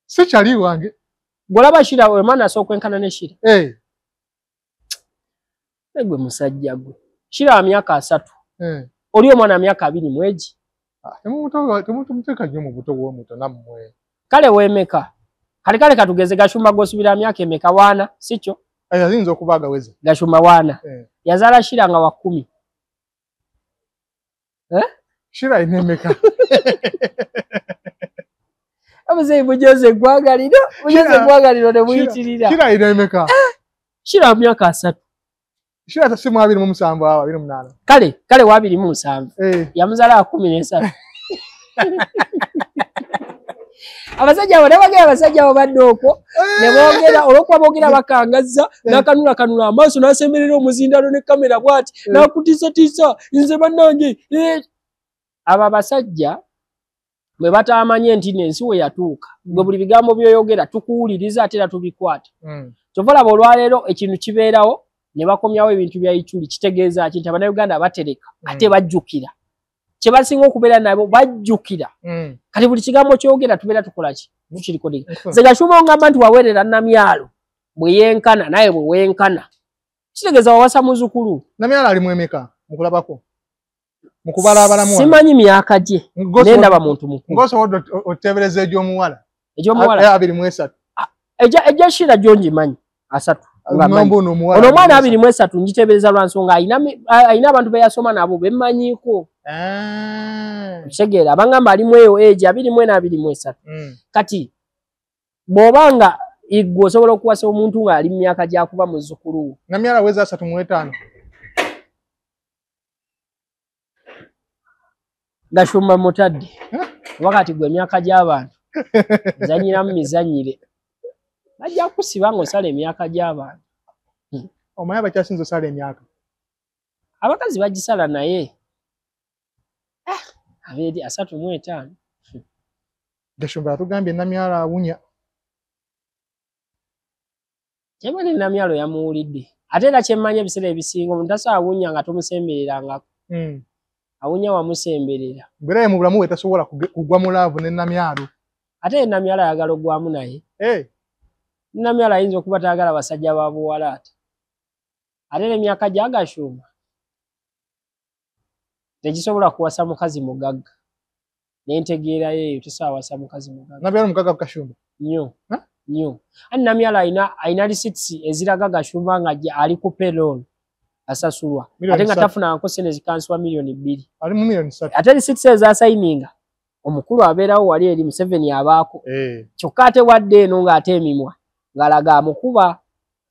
Si kyali wange. Golaba Shira omwana asokwenkana ne Shira. Egwe musajja gwe. Shira wa myaka 3. Oli omwana myaka 2 mwegi. Temutumuteeka nnyo mu buto bw'omuto nammwe. Kale weemeka. Kale katugeze Gashumba gosubira myaka emeka 4 sikyo? Ayinza okuba agaweza. Gashumba 4. Yazaala Shira nga wa 10. Shira ine emeka. Abazeeyi mujeze gwagaliro. Mujeze gwagaliro ne muyitirira. Shira ine emeka. Shira myaka 3. Shira tasimu 27 awa 28. Kale wa 27. Yamuzaala 13. Abasajja abo nabagera abasajja abo badde okwo ne boogera olw'okuba boogera bakangazza n'akanula amaaso n'asemerera omuzindalo ne kamera bw'ati n'akutiisatiisa nze bannange. Abo abasajja bwe bataamanye nti n'ensi we yatuuka gwe buli bigambo by'oyogera tukuwuliriza ate era tubikwata. Kyova olaba olwaleero ekintu kibeerawo ne bakomyawo ebintu bya Ituli kitegeeza ki nti Abannayuganda batereka ate bajjukira. Kye basinga okubeera nabo bajjukira. Kati buli kigambo kyogera tubeera tukola ki? Tukirikodera. Nze Gashumba ongamba nti waweerera Namyalo bwe yenkana naye bwe wenkana. Kitegeeza wawasa muzzukulu. Namyalo ali mu emeka mukulabako. Mukubala abalamu. Simanyi myaka gye. Nendaba muntu mukulu. Ngosobola otebereza egy'omuwala. Egy'omuwala 23. Ejja Shira gyongimanyi 3. Ono omwana 23 ngitebereza lwa nsonga ayina abantu be yasoma nabo bemmanyiko. Kitegeera abangamba ali mu eyo age 24 kati bw'obanga igwe osobola okuwasa omuntu ng'ali mu myaka gy'akuba muzzukulu Namyala weza 35 Gashumba mutadde wakati gwe emyaka gy'abantu zanyiramu mizanyire bajja kusiba ng'osala emyaka gy'abantu omanya bakyasinza osala emyaka abakazi bagisala naye abeeri 35 Gashumba atugambye Namyala awunya kyebale Namyalo yamuwulidde ate era kyemmanya ebiseera ebisinga omuntu tasobola awunya nga tumusembererangako awunya wamusemberera bwera mu bulamu bwe tasobola kugwa mu laavu ne Namyalo ate Namyalo ayagala ogwamu naye Namyalo ayinza okuba tayagala basajja ba buwala ate n'emyaka gya Gashumba tegisobola kuwasa mukazi mugagga n'entegeera yeeyo tosobola wasa mukazi mugagga Namyalo mugagga Gashumba nnyo ani Namyalo ayina receipts eziraga Gashumba nga ali ku payroll asasulwa ate nga tafunangako sente zikanswa $2,000,000 ali mu $3,000,000 ate receipts ezasayininga omukulu abeerawo wali eri Museveni abaako kyokka ate wadde eno ng'ate emimwa ng'alaga amukuba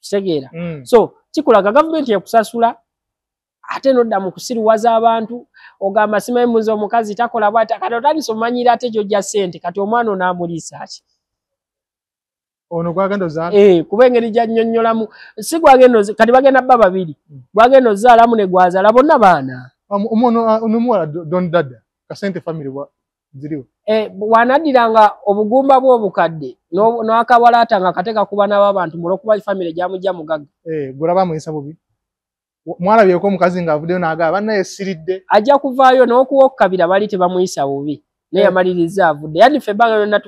kitegeera so kikulaga gavumenti ekusasula ate nodda mu kusiruwaza abantu ogamba simanyi muze omukazi takola bw'ati kati otandise omanyira ate gy'ojja ssente kati omwana onaamuliisa ki ono gwagenda ozaala kuba engeri gy'annyonnyolamu si gwagenda kati bagenda bba babiri gwagenda ozaalamu ne gwazaala bonna baana omuwala Don Dada Kasente family ziriwo bw'anaddiranga obugumba bwe obukadde n'akabalaata nga kate kakuba n'abantu mulwokuba family gyamujja mugagga gulaba amuyisa bubi mwalabyeko omukazi ng'avuddeyo n'agamba bannaye siridde ajja kuvaayo n'okuwa okukabira bali tebamuyisa bubi naye yamaliriza avudde yani ffe ebbanga lyonna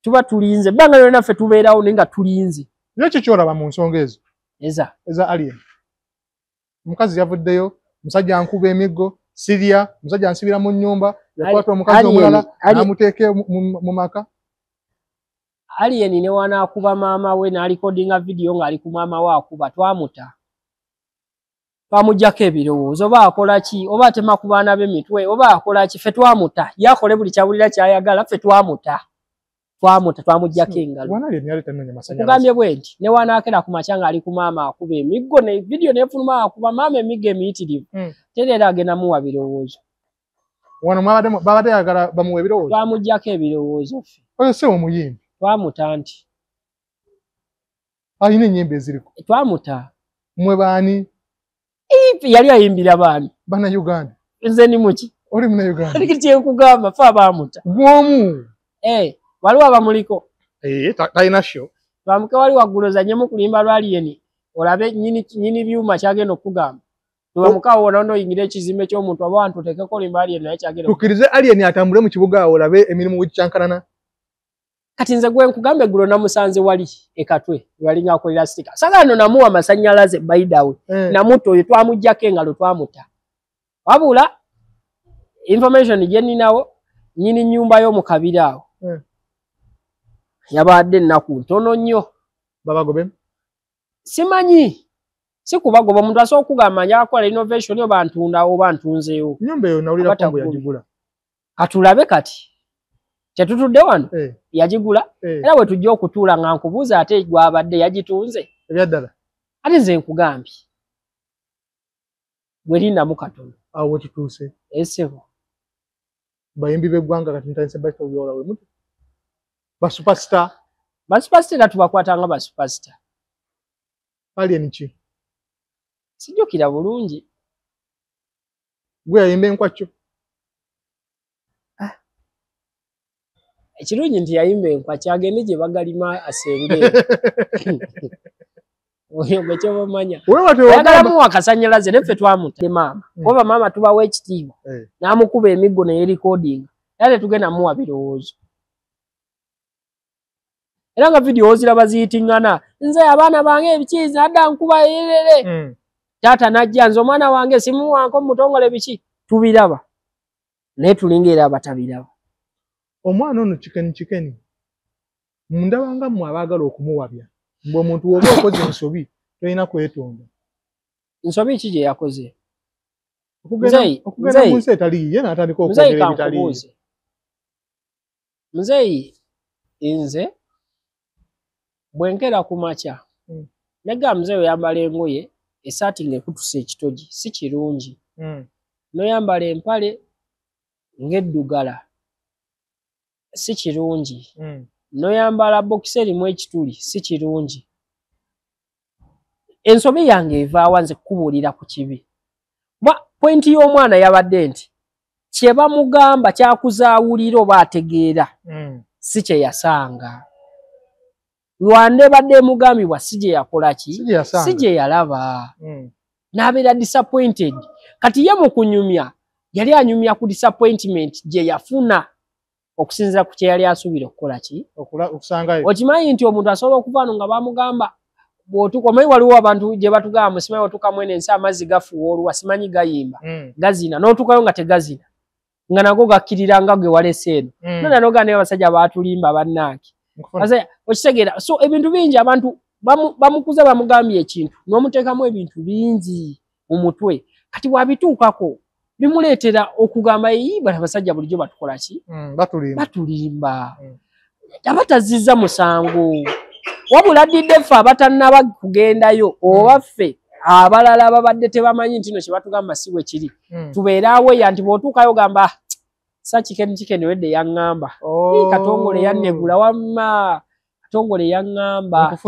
tuba tulinze ebbanga lyonna ffe tubeerawo naye nga tulinze nakyo kyolaba mu nsonga ezo eza alien omukazi yavuddeyo musajja ankuba emiggo Siria musajja ansibira mu nnyumba yakwata omukazi omulala n'amuteeka mu maka alien ne wanaakuba maama we n'alikodinga vidiyo ng'ali ku maama we akuba twamuta twamuggyako ebirowoozo oba akola ki oba atema ku baana b'emitwe oba akola ki ffe twamuta yakole buli kyawulira kyayagala ffe twamuta twamuggyako engalo kugambye bwe nti ne wanaakera ku makya ng'ali ku maama akuba emiggo ne vidiyo neefuluma akuba maama emiggo emiyitirivu tereera agenda muwa birowoozo wano babadde yagala bamuwa ebirowoozo twamuggyako ebirowoozo ffe oyo si omuyimbi twamuta nti alina ennyimba eziriko twamuta mwe baani yali ayimbira baani Bannayuganda nze ni muki oli Munnayuganda aliki kyekugamba fe abaamuta gwomu waliwo abamuliko talina sho twamuke wali waggulu ozanyemu kulimba lwaliyeni olabe nyini byuma kyagenda okugamba twamukawo wona onoyingira ekizimbe ky'omuntu aba wantu oteekeko olimba aliyeni naye kyagenda tukkirize aliyeni atambule mu kibuga awo olabe emirimu wekikyankalana kati nze gwe nkugambe gulo namusanze wali ekatwe walinga akolera stika sagano namuwa amasannyalaze baidawe namuto oyo twamuggyako engalo twamuta wabula information gye ninawo nyini nnyumba y'omukabira awo yabadde ennaku ntono nnyo babagobe simanyi si kubagoba omuntu asobola okugamba nja akola innovation oba ntunda oba ntunzeewo nnyumba eyo nawulira kongo yagigula katulabe kati tetutudde wano yagigula era bwe tujja okutuula nga nkubuuza ate gwabadde yagitunze ebyaddala ate nze nkugambye bwerindamu katono awo wekituuse esebo bayimbi b'eggwanga kati ntanise bakitawulyola we muti basuperstar era tubakwatanga basuperstar alien ki sijjukira bulungi gwe yayimba enkwacyo ekirungi nti yayimba enkwacyo agende gye bagalima asengere oyo gwe kyobamanya oyagalamu akasannyalaze neffe twamuta maama oba maama tubawa ekitiibwa n'amukuba emiggo neyerikodinga era tetugenda muwa birowoozo era nga vidiyo oziraba ziyitingana nze abaana bange ebikizi adda nkuba yerere taata najja nze omwana wange simuwanko mutongole biki tubiraba naye tulinga era abatabiraba omwana ono kikeni mundabanga mmwe abaagala okumuwabya mbwe omuntu woba okoze ensobi tolina kwetonda nsobi ki gye yakoze okugenda munsi etali ye n'atandika okwogera ebitali. Muzeeyi nze bwenkera ku makya naga muzeeyi oyambala engoye esaati ng'ekutuse ekitogi si kirungi. Noyambala empale ng'eddugala si kirungi. Noyambala bokisi erimu ekituli si kirungi. Ensobi yange evaawa nze kubuulira ku kibi. Pointi y'omwana yabadde nti kye bamugamba kyakuzaawulira oba ategeera si kye yasanga. Lwande badde emugambibwa si gye yakola ki si gye yalaba. N'abeera disappointed. Kati ye mu kunyumya yali anyumya ku disappointment gye yafuna okusinziira ku kye yali asuubira okukola ki okusangayo. Okimanyi nti omuntu asobola okuvaano nga bamugamba bw'otuuka omanyi waliwo abantu gye batugamba musimanyi otuuka mwene ensi amazzi gafuwa oluwa simanyi gayimba gazina n'otuukayo nga tegazina nga nago gakkirira nga gwe walese eno nona nogane abasajja baatulimba bannaaki okitegeera. So ebintu bingi abantu bamukuza bamugambye ekintu n'omuteekamu ebintu bingi mu mutwe kati bwabituukako bimuleetera okugamba bano abasajja bulijjo batukola ki batulimba. Abatazizza musango wabula ddidde ffe abatannaba kugendayo oba ffe abalala ababadde tebamanyi nti no kye batugamba si bwe kiri tubeere aweeya nti bw'otuukayo gamba sa kikeni wedde yaŋŋamba Katongole yannegula wamma Katongole yaŋŋamba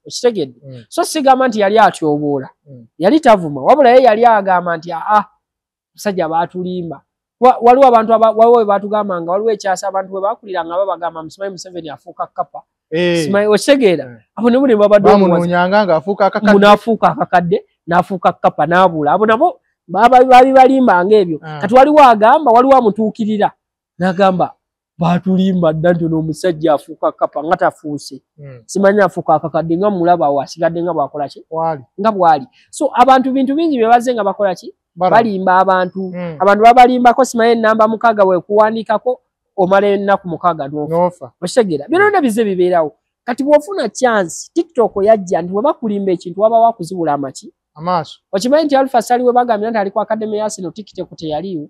okitegedde. So sigamba nti yali atyoboola yali tavuma wabula ye yali agamba nti abasajja baatulimba. Waliwo abantu waliwo batugambanga waliwo ekyasa abantu bwe bakuliranga babagamba musimanyi Museveni afuuka kapa okitegeera abo ne buli bamunoonyanga ng'afuuka akakadde n'afuuka kapa n'abula abo nabo baali balimbanga ebyo. Kati waliwo agamba waliwo amutuukirira n'agamba baatulimba dda nti n'omusajja afuuka kapa nga tafuuse simanyi afuuka akakadde nga mulaba awo asigadde nga bwakola ki nga bwali. So abantu bintu bingi bye bazze nga bakola ki balimba abantu babalimbako simanyi ennamba 6 weekuwandiikako omala ennaku 6 n'ofa okitegeera. Byonna bize bibeerawo. Kati bw'ofuna chance TikTok yajja nti bwe bakulimba ekintu waba wakuzibula amaki amaaso. Okimanyi nti Alpha Sali we bagambira nti ali ku Academy ya Arsenal TikTok teyaliwo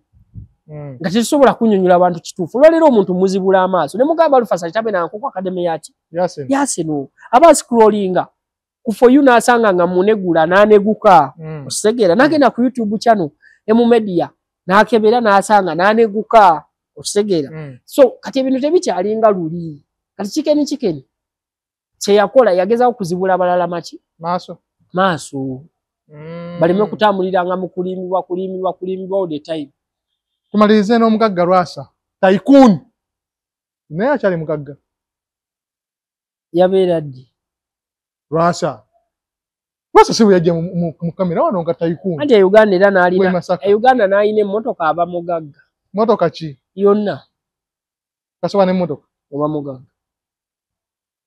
nga tetusobola kunnyonnyola abantu kituufu. Olwaleero omuntu muzibula amaaso ne mugamba Alpha Sali tabeera ku Academy ya Arsenal aba scrollinga ku For You n'asanga nga munegula n'aneguka okitegeera n'agenda ku YouTube channel emu media n'akebera n'asanga n'aneguka okitegeera. So kati ebintu tebikyalinga luli. Kati kikeni kye yakola yagezaho kuzibula abalala maki maaso baleme kutambuliranga mu kulimbibwa all the time. Tumalirize n'omugagga Lwasa Tycoon naye akyali mugagga yabeera ddi Lwasa si bwe yajja mu kamera wano nga Tycoon anti Uganda era Uganda n'alina emmotoka aba mugagga. Motoka ki yonna kasoba n'emmotoka oba mugagga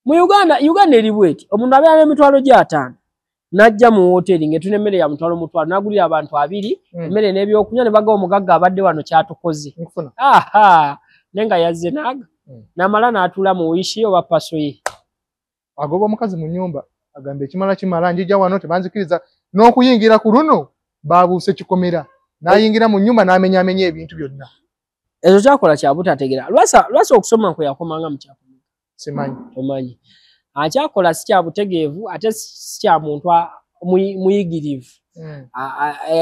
mu Uganda eri bweti omuntu abeera n'emitwalo gya 5 najja mu hoteli ng'etuna emmere ya mutwalo n'agulira abantu 2 emmere n'ebyokunywa ne bagawa omugagga abadde wano kyatukoze nenga yazze naaga n'amala n'atuula mu wishi oba paso ye agoba omukazi mu nnyumba agamba kimala njija wano tebanzikiriza n'okuyingira ku luno baabuuse kikomera n'ayingira mu nnyumba n'amenyaamenya ebintu byonna. Ekyo kyakola kya butategeera. Lwasa okusoma kwe yakomanga mu kyakomanga simanyi tomanyi akyakola si kya butegeevu ate si kya muntu muyigirivu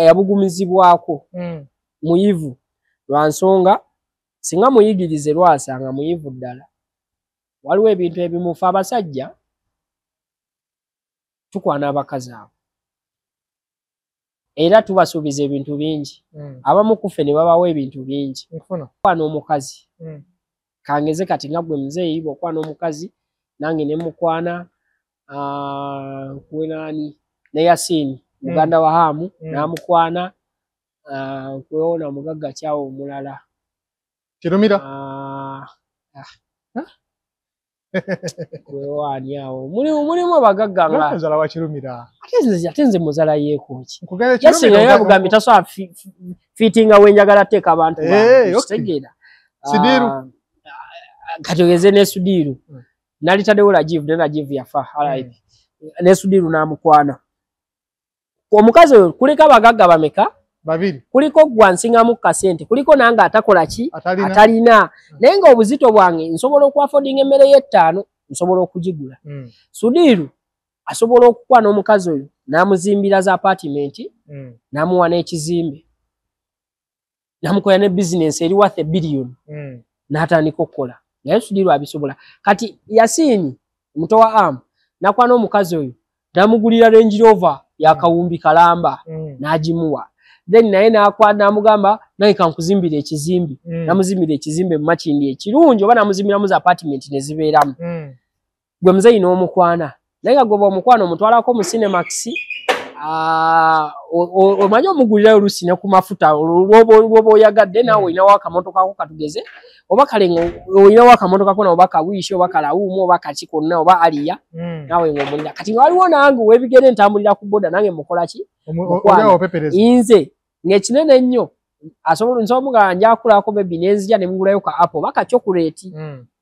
yabugumizibwako muyivu lwa nsonga singa muyigirize Lwasa nga muyivu ddala waliwo ebintu ebimufa abasajja tukwana abakazi abo era tubasuubiza ebintu bingi abamu kuffe ne babawo ebintu bingi kwana omukazi kangeze kati nga gwe muzeeyi bw'okwana omukazi nange ne mukwana kwenani ne Yasini muganda wa Hamu n'amukwana kwewona mugagga kyawo omulala Kirumira kwewani awo mulimu abagagga nga nzala wa Kirumira ate nze muzala yeekoki Yasinga yabugambi tasobola fitinga wenjagala teeka abantu kitegeera Sidiru katogeze ne Sudiru nalitaddewo Rajiv yafa ne Sudiru n'amukwana omukazi oyo kuleka abagagga bameka babiri kuliko gwa nsingamu kasente kuliko nange atakola ki atalina naye nga obuzito bwange nsobola okuaffordinga emmere y'ettaano nsobola okugigula Sudiru asobola okukwana n'omukazi oyo n'amuzimbira za apartment n'amuwa n'ekizimbe n'amukola ne business eri worth $1 billion n'atandika okukola naye Sudiru abisobola kati Yasini muto wa Am nakwana n'omukazi oyo n'amugulira Range Rover yakawumbi kalamba n'agimuwa then naye n'akwana n'amugamba naye kankuzimbira ekizimbe n'amuzimbira ekizimbe mu Makindi ekirungi oba n'amuzimbira mu za apartment ne zibeeramu gwe muzeyi n'omukwana naye nga gwe omukwana omutwalako mu Cinemax omanyi omugulira olusi ne ku mafuta lwoba oyagadde naawe olinawo akamotoka ko katugeze oba kale olinawo akamotoka ko oba kawiishi oba kalawuumu oba kaki konna oba aliya naawe ng'omulira kati nga waliwo nange webigere ntambulira ku boda nange mukola ki nze ng'ekinene ennyo nsobola njakulako bebi nenzija ne mugulayo ka Apple oba ka chocolate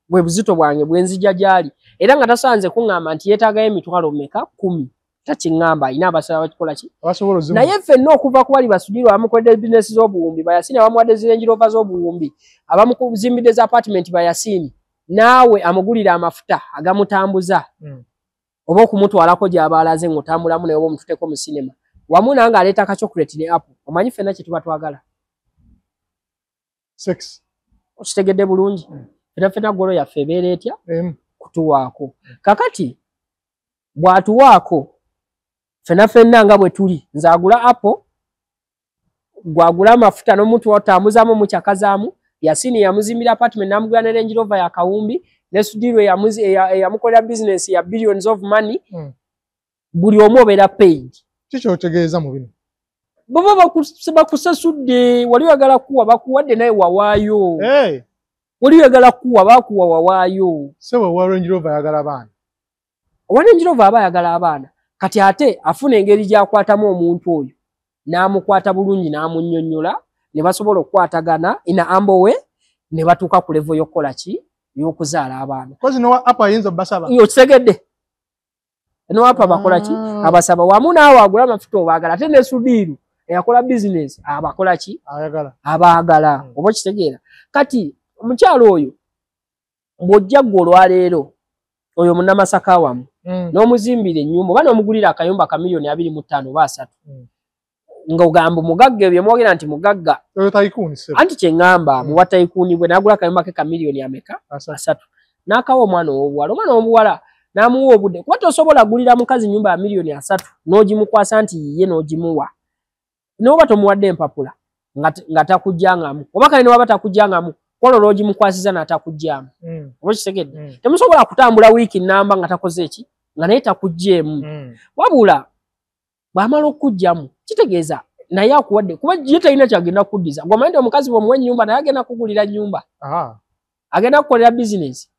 bwe buzito bwange bwenzija gyali era nga tasanze kuŋŋamba nti yeetaagayo emitwalo mmeka 10 takiŋŋamba ayina abasaba bakikola ki naye ffenna okuva ku bali Basudiru abamukoledde bizinesi z'obuwumbi Bayasini abamuwadde Range Rover z'obuwumbi abamuzimbidde za apartment Bayasini naawe amugulira amafuta agamutambuza oba okumutwalako gy'aba alaze ng'otambulamu naye oba omututeko mu sinema wamu nange aleeta ka chocolate ne Apple omanyi ffenna kye tuba twagala sex okitegedde bulungi ffenna golo yaffe ebeera etya kutuwaako kakati bw'atuwaako ffenna nga bwe tuli nze agula Apple gwagula amafuta n'omuntu otambuzaamu mukyakazaamu Yasini yamuzimbira apartment n'amugula ne Range Rover ya kawumbi ne Sudiru eyamukolera business ya billions of money buli omu obeera paid kiki otegeeza mu bino baba bakusasudde wali oyagala kuwa bakuwadde naye wawaayo wali oyagala kuwa bakuwa wawaayo sebo wa Range Rover ayagala abaana owa Range Rover aba ayagala abaana kati ate afuna engeri gy'akwatamu omuntu oyo n'amukwata bulungi n'amunnyonnyola ne basobola okukwatagana ina ambowe ne batuuka ku level y'okukola ki y'okuzaala abaana kozi nowa Apple ayinza obbasaba okitegedde nowa Apple bakola ki abasaba wamu naawe agula amafuta obaagala ate ne Sudiru eyakola business abakola ki abaagala oba okitegeera kati omukyalo oyo bw'ojja gwe olwaleero oyo munnamasaka wamu n'omuzimbira ennyumba oba n'omugulira akayumba ka $225 oba 3 ng'ogamba omugagga ebyo mwogera nti mugagga anti kye ŋŋamba muwa tayikuuni bwe n'agula akayumba ke ka $3 n'akawa omwana ow'obuwala n'amuwa obudde kuba tosobola gulira mukazi nyumba ya $3 n'ogimukwasa nti yiye n'ogimuwa n'oba tomuwadde empapula nga takujjangamu oba kale n'oba takujjangamu kola olwogimukwasiza n'atakujjamu oba kitegedde temusobola kutambula wiiki nnamba nga takoze eki nga naye takugjeemu wabula bw'amala okujjamu kitegeeza naye akuwadde kuba ye talina kyagenda kuddiza gw'amanyi nti omukazi bw'omuwa ennyumba naye agenda kugulira nnyumba agenda kukolera bizinesi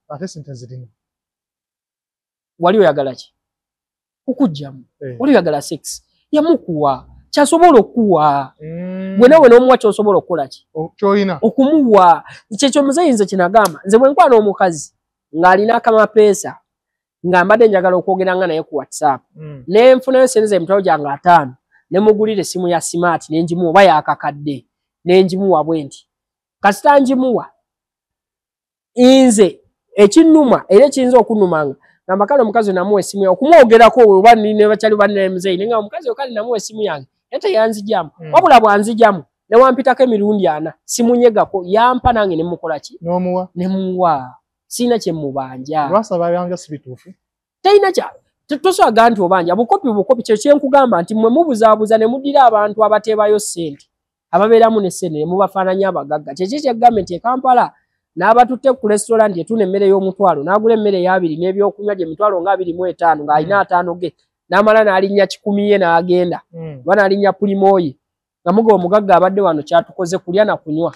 wali oyagala ki okujjamu wali oyagala sex yamukuwa kyasobola okuwa gwe nawe n'omuwa kyosobola okukola ki kyolina okumuwa kyekyo muzeyi nze kinagamba nze bwe nkwana omukazi ng'alina akamapeesa nga mbadde njagala okwogeranga naye ku WhatsApp ne nfunayo sente emitwalo gyange 5 ne mugulira essimu ya smart ne ngimuwa oba yakakadde ne ngimuwa bwe nti kasita ngimuwa nze ekinnuma era ekiyinza okunnumanga ngamba kale omukazi namuwa essimu yange okumwogerako oba ne bakyali banne muzeyi ne nga omukazi okali namuwa essimu yange ate yanzijamu wabula bwanzijamu ne wampitako emirundi 4 simunyegako yampa nange ne mukola ki n'omuwa ne muwa sina kye mubanja lwasaba byanga sibituufu tayina kya tosobola nti obanja bukopi kye kyenkugamba nti mmwe mubuzaabuza ne muddira abantu abateebayo ssente ababeeramu ne ssente ne mubafaananya abagagga kyeki kya gavumenti e Kampala n'abatutte ku restaurant etuna emmere y'omutwalo n'agula emmere ya 2 n'ebyokunywa gye mitwalo nga 25 ng'alina 5 ge n'amala n'alinnya 10 ye n'agenda oba n'alinnya pulimoyi nga muga omugagga abadde wano kyatukoze kulya na kunywa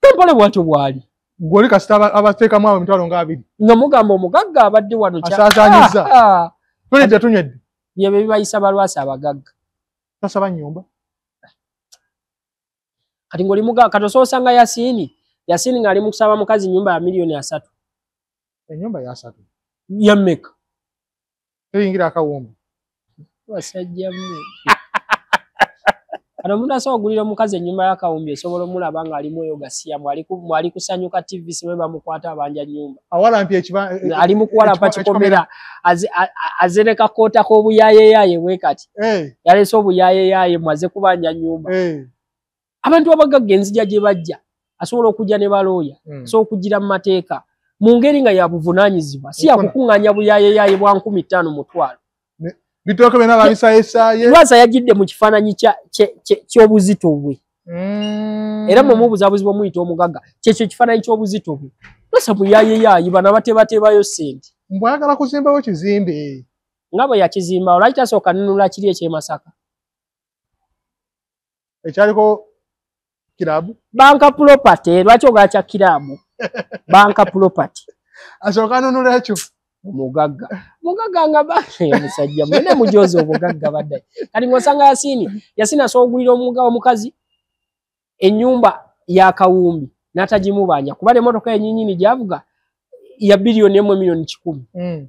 Kampala bwatyo bwali gwoli kasita abateekamu abo emitwalo nga 2 nga mugamba omugagga abadde wano asaasaanyiza tulidde tunywedde byebyo bibayisa balwasi abagagga tasaba nnyumba kati ng'oli mugagga kati osoosanga Yasini ng'ali mu kusaba mukazi nyumba ya $3 million ennyumba ya 3 ya mmeka eyingira akawumbi wasajja mmwe Kano omuntu asobola okugulira omukazi ennyumba y'akawumbi esobola omulaba ng'alimu oyo gasiya mwali kusanyuka TV simwe bamukwata abanja nnyumba. Awalampi ali mu kuwalampa kikomera azereka koota k'obuyayeyaye bwe kati. Yalese obuyayeyaye mwaze kubanja nnyumba. Abantu abagagga enzija gye bajja asobola okujja ne balooya asobola okugira mu mateeka mu ngeri nga yabuvunaanyizibwa si yakukuŋŋaanya buyayeyaye bwa 15,000 mutwalo. Bitooke bena babisaayesaaye. Lwasa yagidde mu kifaananyi ky'obuzito bwe. Era mu mubuzabuzi bw'omuyita omugagga kyekyo kifaananyi ky'obuzito bwe. Lwasa buyayeyaye bana batebatebayo ssente. Mbwagala kuzimbawo kizimbe. Nga bwe yakizimba olwaki tasooka nunula kiri eky'emasaka. Ekyaliko kirabu? Banka property lwaki ogala kya kirabu? Banka property. Asooka nunula ekyo. Mugagga nga musajja mwene mujozo obugagga badde kati ngosanga Yasini asobola okugulira omukazi ennyumba ya kawumbi n'atagimubanja kuba emmotoka ennyinnyini gyavuga ya bilioni 1,10,000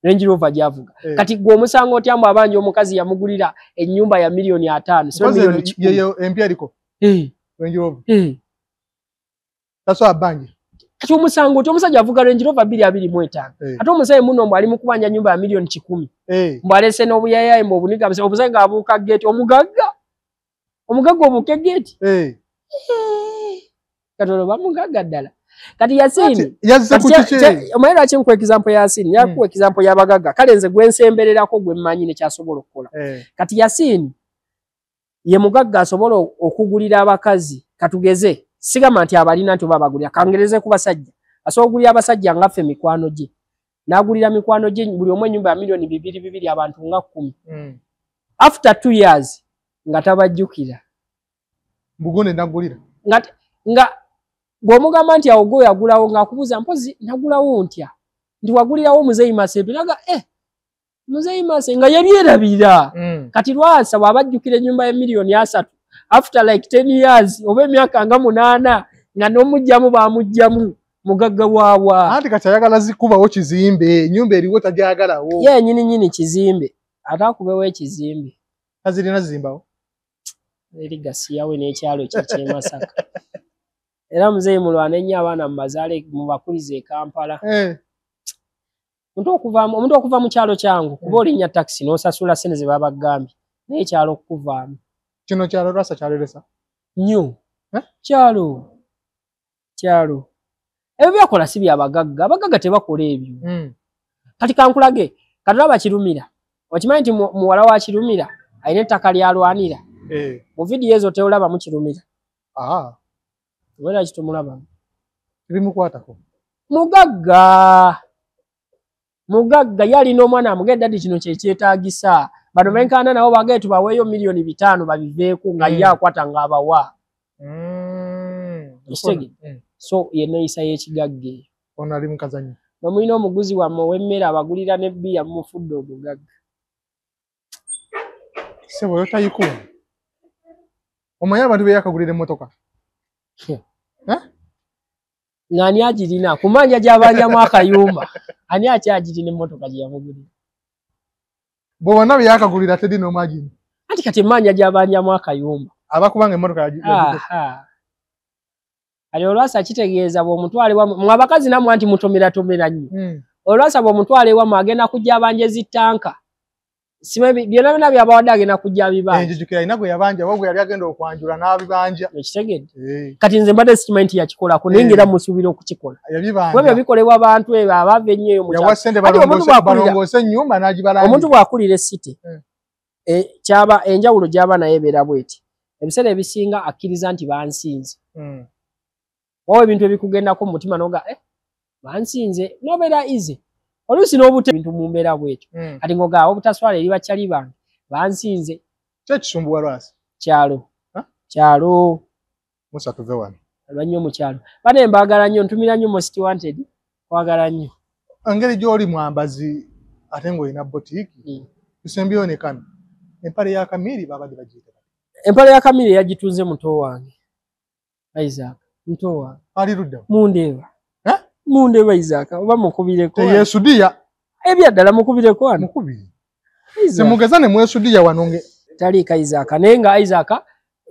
Range Rover gyavuga kati gwe omusanga otya mbu abanja omukazi yamugulira ennyumba ya milioni 5 so milioni 10 yeyo empya aliko Range Rover taso abanje kati omusango oti omusajja avuga Range Rover 225 ate omusajja muno mbu ali mu kubanja nyumba ya milioni 10 mbu alese n'obuyayaye mbu obuniga omusajja ng'abuuka gate omugagga obuuke gate kati olwo bamugagga ddala kati Yasini omanyi lwaki nkuwa example ya Yasini yakuwa example y'abagagga kale nze gwensembererako gwe mmanyi nekyasobola okukola kati Yasini ye mugagga asobola okugulira abakazi katugeze sigama nti abalina nti babagulira kangereze ku basajja asobola okugulira abasajja ngaffe mikwano gye n'agulira mikwano gye buli omwe ennyumba ya milioni 2 abantu nga 10 after 2 years nga tabajjukira mbugone nagulira nga bw'omugamba nti awo gwe yagulawo ng'akubuuza mpozi nagulawo ntya nti wagulirawo Muzeeyi Mase naga Muzeeyi Mase nga yabyerabira kati Lwasa bw'abajjukira ennyumba ya milioni 3 after like 10 years oba emyaka nga 8 nga n'omujjamu bamujjamu mugagga waawa anti kati ayagala zikubawo kizimbe ennyumba eriwo tajagalawo ye nyini kizimbe atakubewo ekizimbe azirina zimbawo eri gasiyawe n'ekyalo kye Masaka era Muzeeyi mulwana ennyo abaana mu bazaale mubakulize e Kampala omuntu okuva mu kyalo kyangu kuba olinnya taxi n'osasula ssente ze babagambye naye ekyalo okukuvaamu kino kyalo Lwasa kyalelesa nnyo kyalo ebyo byakola si abagagga tebakola ebyo kati kankulage katulaba Kirumira okimanyi nti muwala wa Kirumira alina ettaka lyalwanira mu vidiyo ezo teolaba mu Kirumira wera kitumulaba bimukwatako mugagga yalina omwana amugedde dadi kino kyekyetaagisa bano benkana nabo bagee tubaweeyo milioni 5 babiveeku nga ye akwata ng'abawa so yeneyisa y'ekigagga eyo ono ali mukazanyo nomulina omuguzi wammwe ow'emmere abagulira ne bbiya mumufudde omugagga sebo yotayikuwa omanyi abantu beyakagulira emmotoka ng'ani agirina kumanja gy'abanjamu akayumba ani akyagirina emmotoka gye yamugulira bw'obona byakagulira tedi n'omagini anti kati emmanja gy'abanjamu akayumba abakubanga emmotoka ali Olwasa kitegeeza bw'omutwale wamu mwe abakazi namwe anti mutomera nnyo Olwasa bw'omutwale wamu agenda kujja abanja zitanka sibe byonna byabawadde agenda kujja abibanja enjijukira alina gwe yabanja wabwe yali agenda okwanjula n'abibanja ekitegedde kati nze mbadde sikimanyi nti yakikolako naye ngera musuubira okukikola webyo bikolebwa abantu ebyo abava ennyo eyo balongoose ennyumba n'agibalanga omuntu bw'akulira essite kyaba enjawulo gy'aba naye ebeera bweti ebiseera ebisinga akkiriza nti bansinze wawe ebintu ebikugendako mu mutima noga bansinze nobeera ize oluusi n'obute bintu mu mbeera bwetyo kati ng'ogaawo obutaswala eri bakyali bange bansinze kyekisumbuwa Lwasa kyalo Musa tuve wano alwannyo mu kyalo bane mbaagala nnyo ntumira nnyo Most Wanted kwagala nnyo engeri gy'oli mwambazi ate ng'olina botiiki tusembyoonekana empale ya Kamiri babadde bagiyita empale ya Kamiri yagitunze muto wange Isaac muto wange ali ludda Mundeeba Isaac oba mukubireko yesudiya ebyaddala mukubireko wano mukubiri semugeza ne mwesudiya wano nge taliika Isaac naye nga Isaac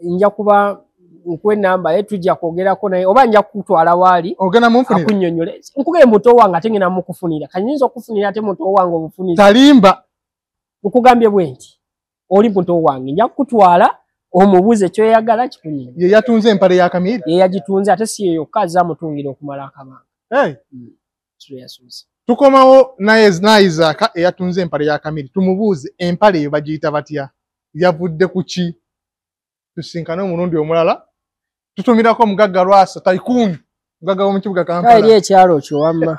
nja kuba nkwe namba ye tujja kwogerako naye oba nja kutwala waali ogenda munfunira akunnyonnyole nkugee muto wange ate ngenda mukufunira kanyinza okufunira ate muto wange obufunira talimba nkugambye bwe nti oli muto wange nja kutwala omubuze kyoyagala kikunyinyi ye yatunze empale ya Kamiri ye yagitunze ate si yeyokka azza amutungira okumala akabanga tukomawo na Isaac eyatunze empale ya Kamiri tumubuuze empale eyo bagiyita batya yavudde ku ki tusinkane omulundi omulala tutumirako omugagga Lwasa Tycoon mugagga w'omu kibuga Kampala eri ekyalo kyo wamma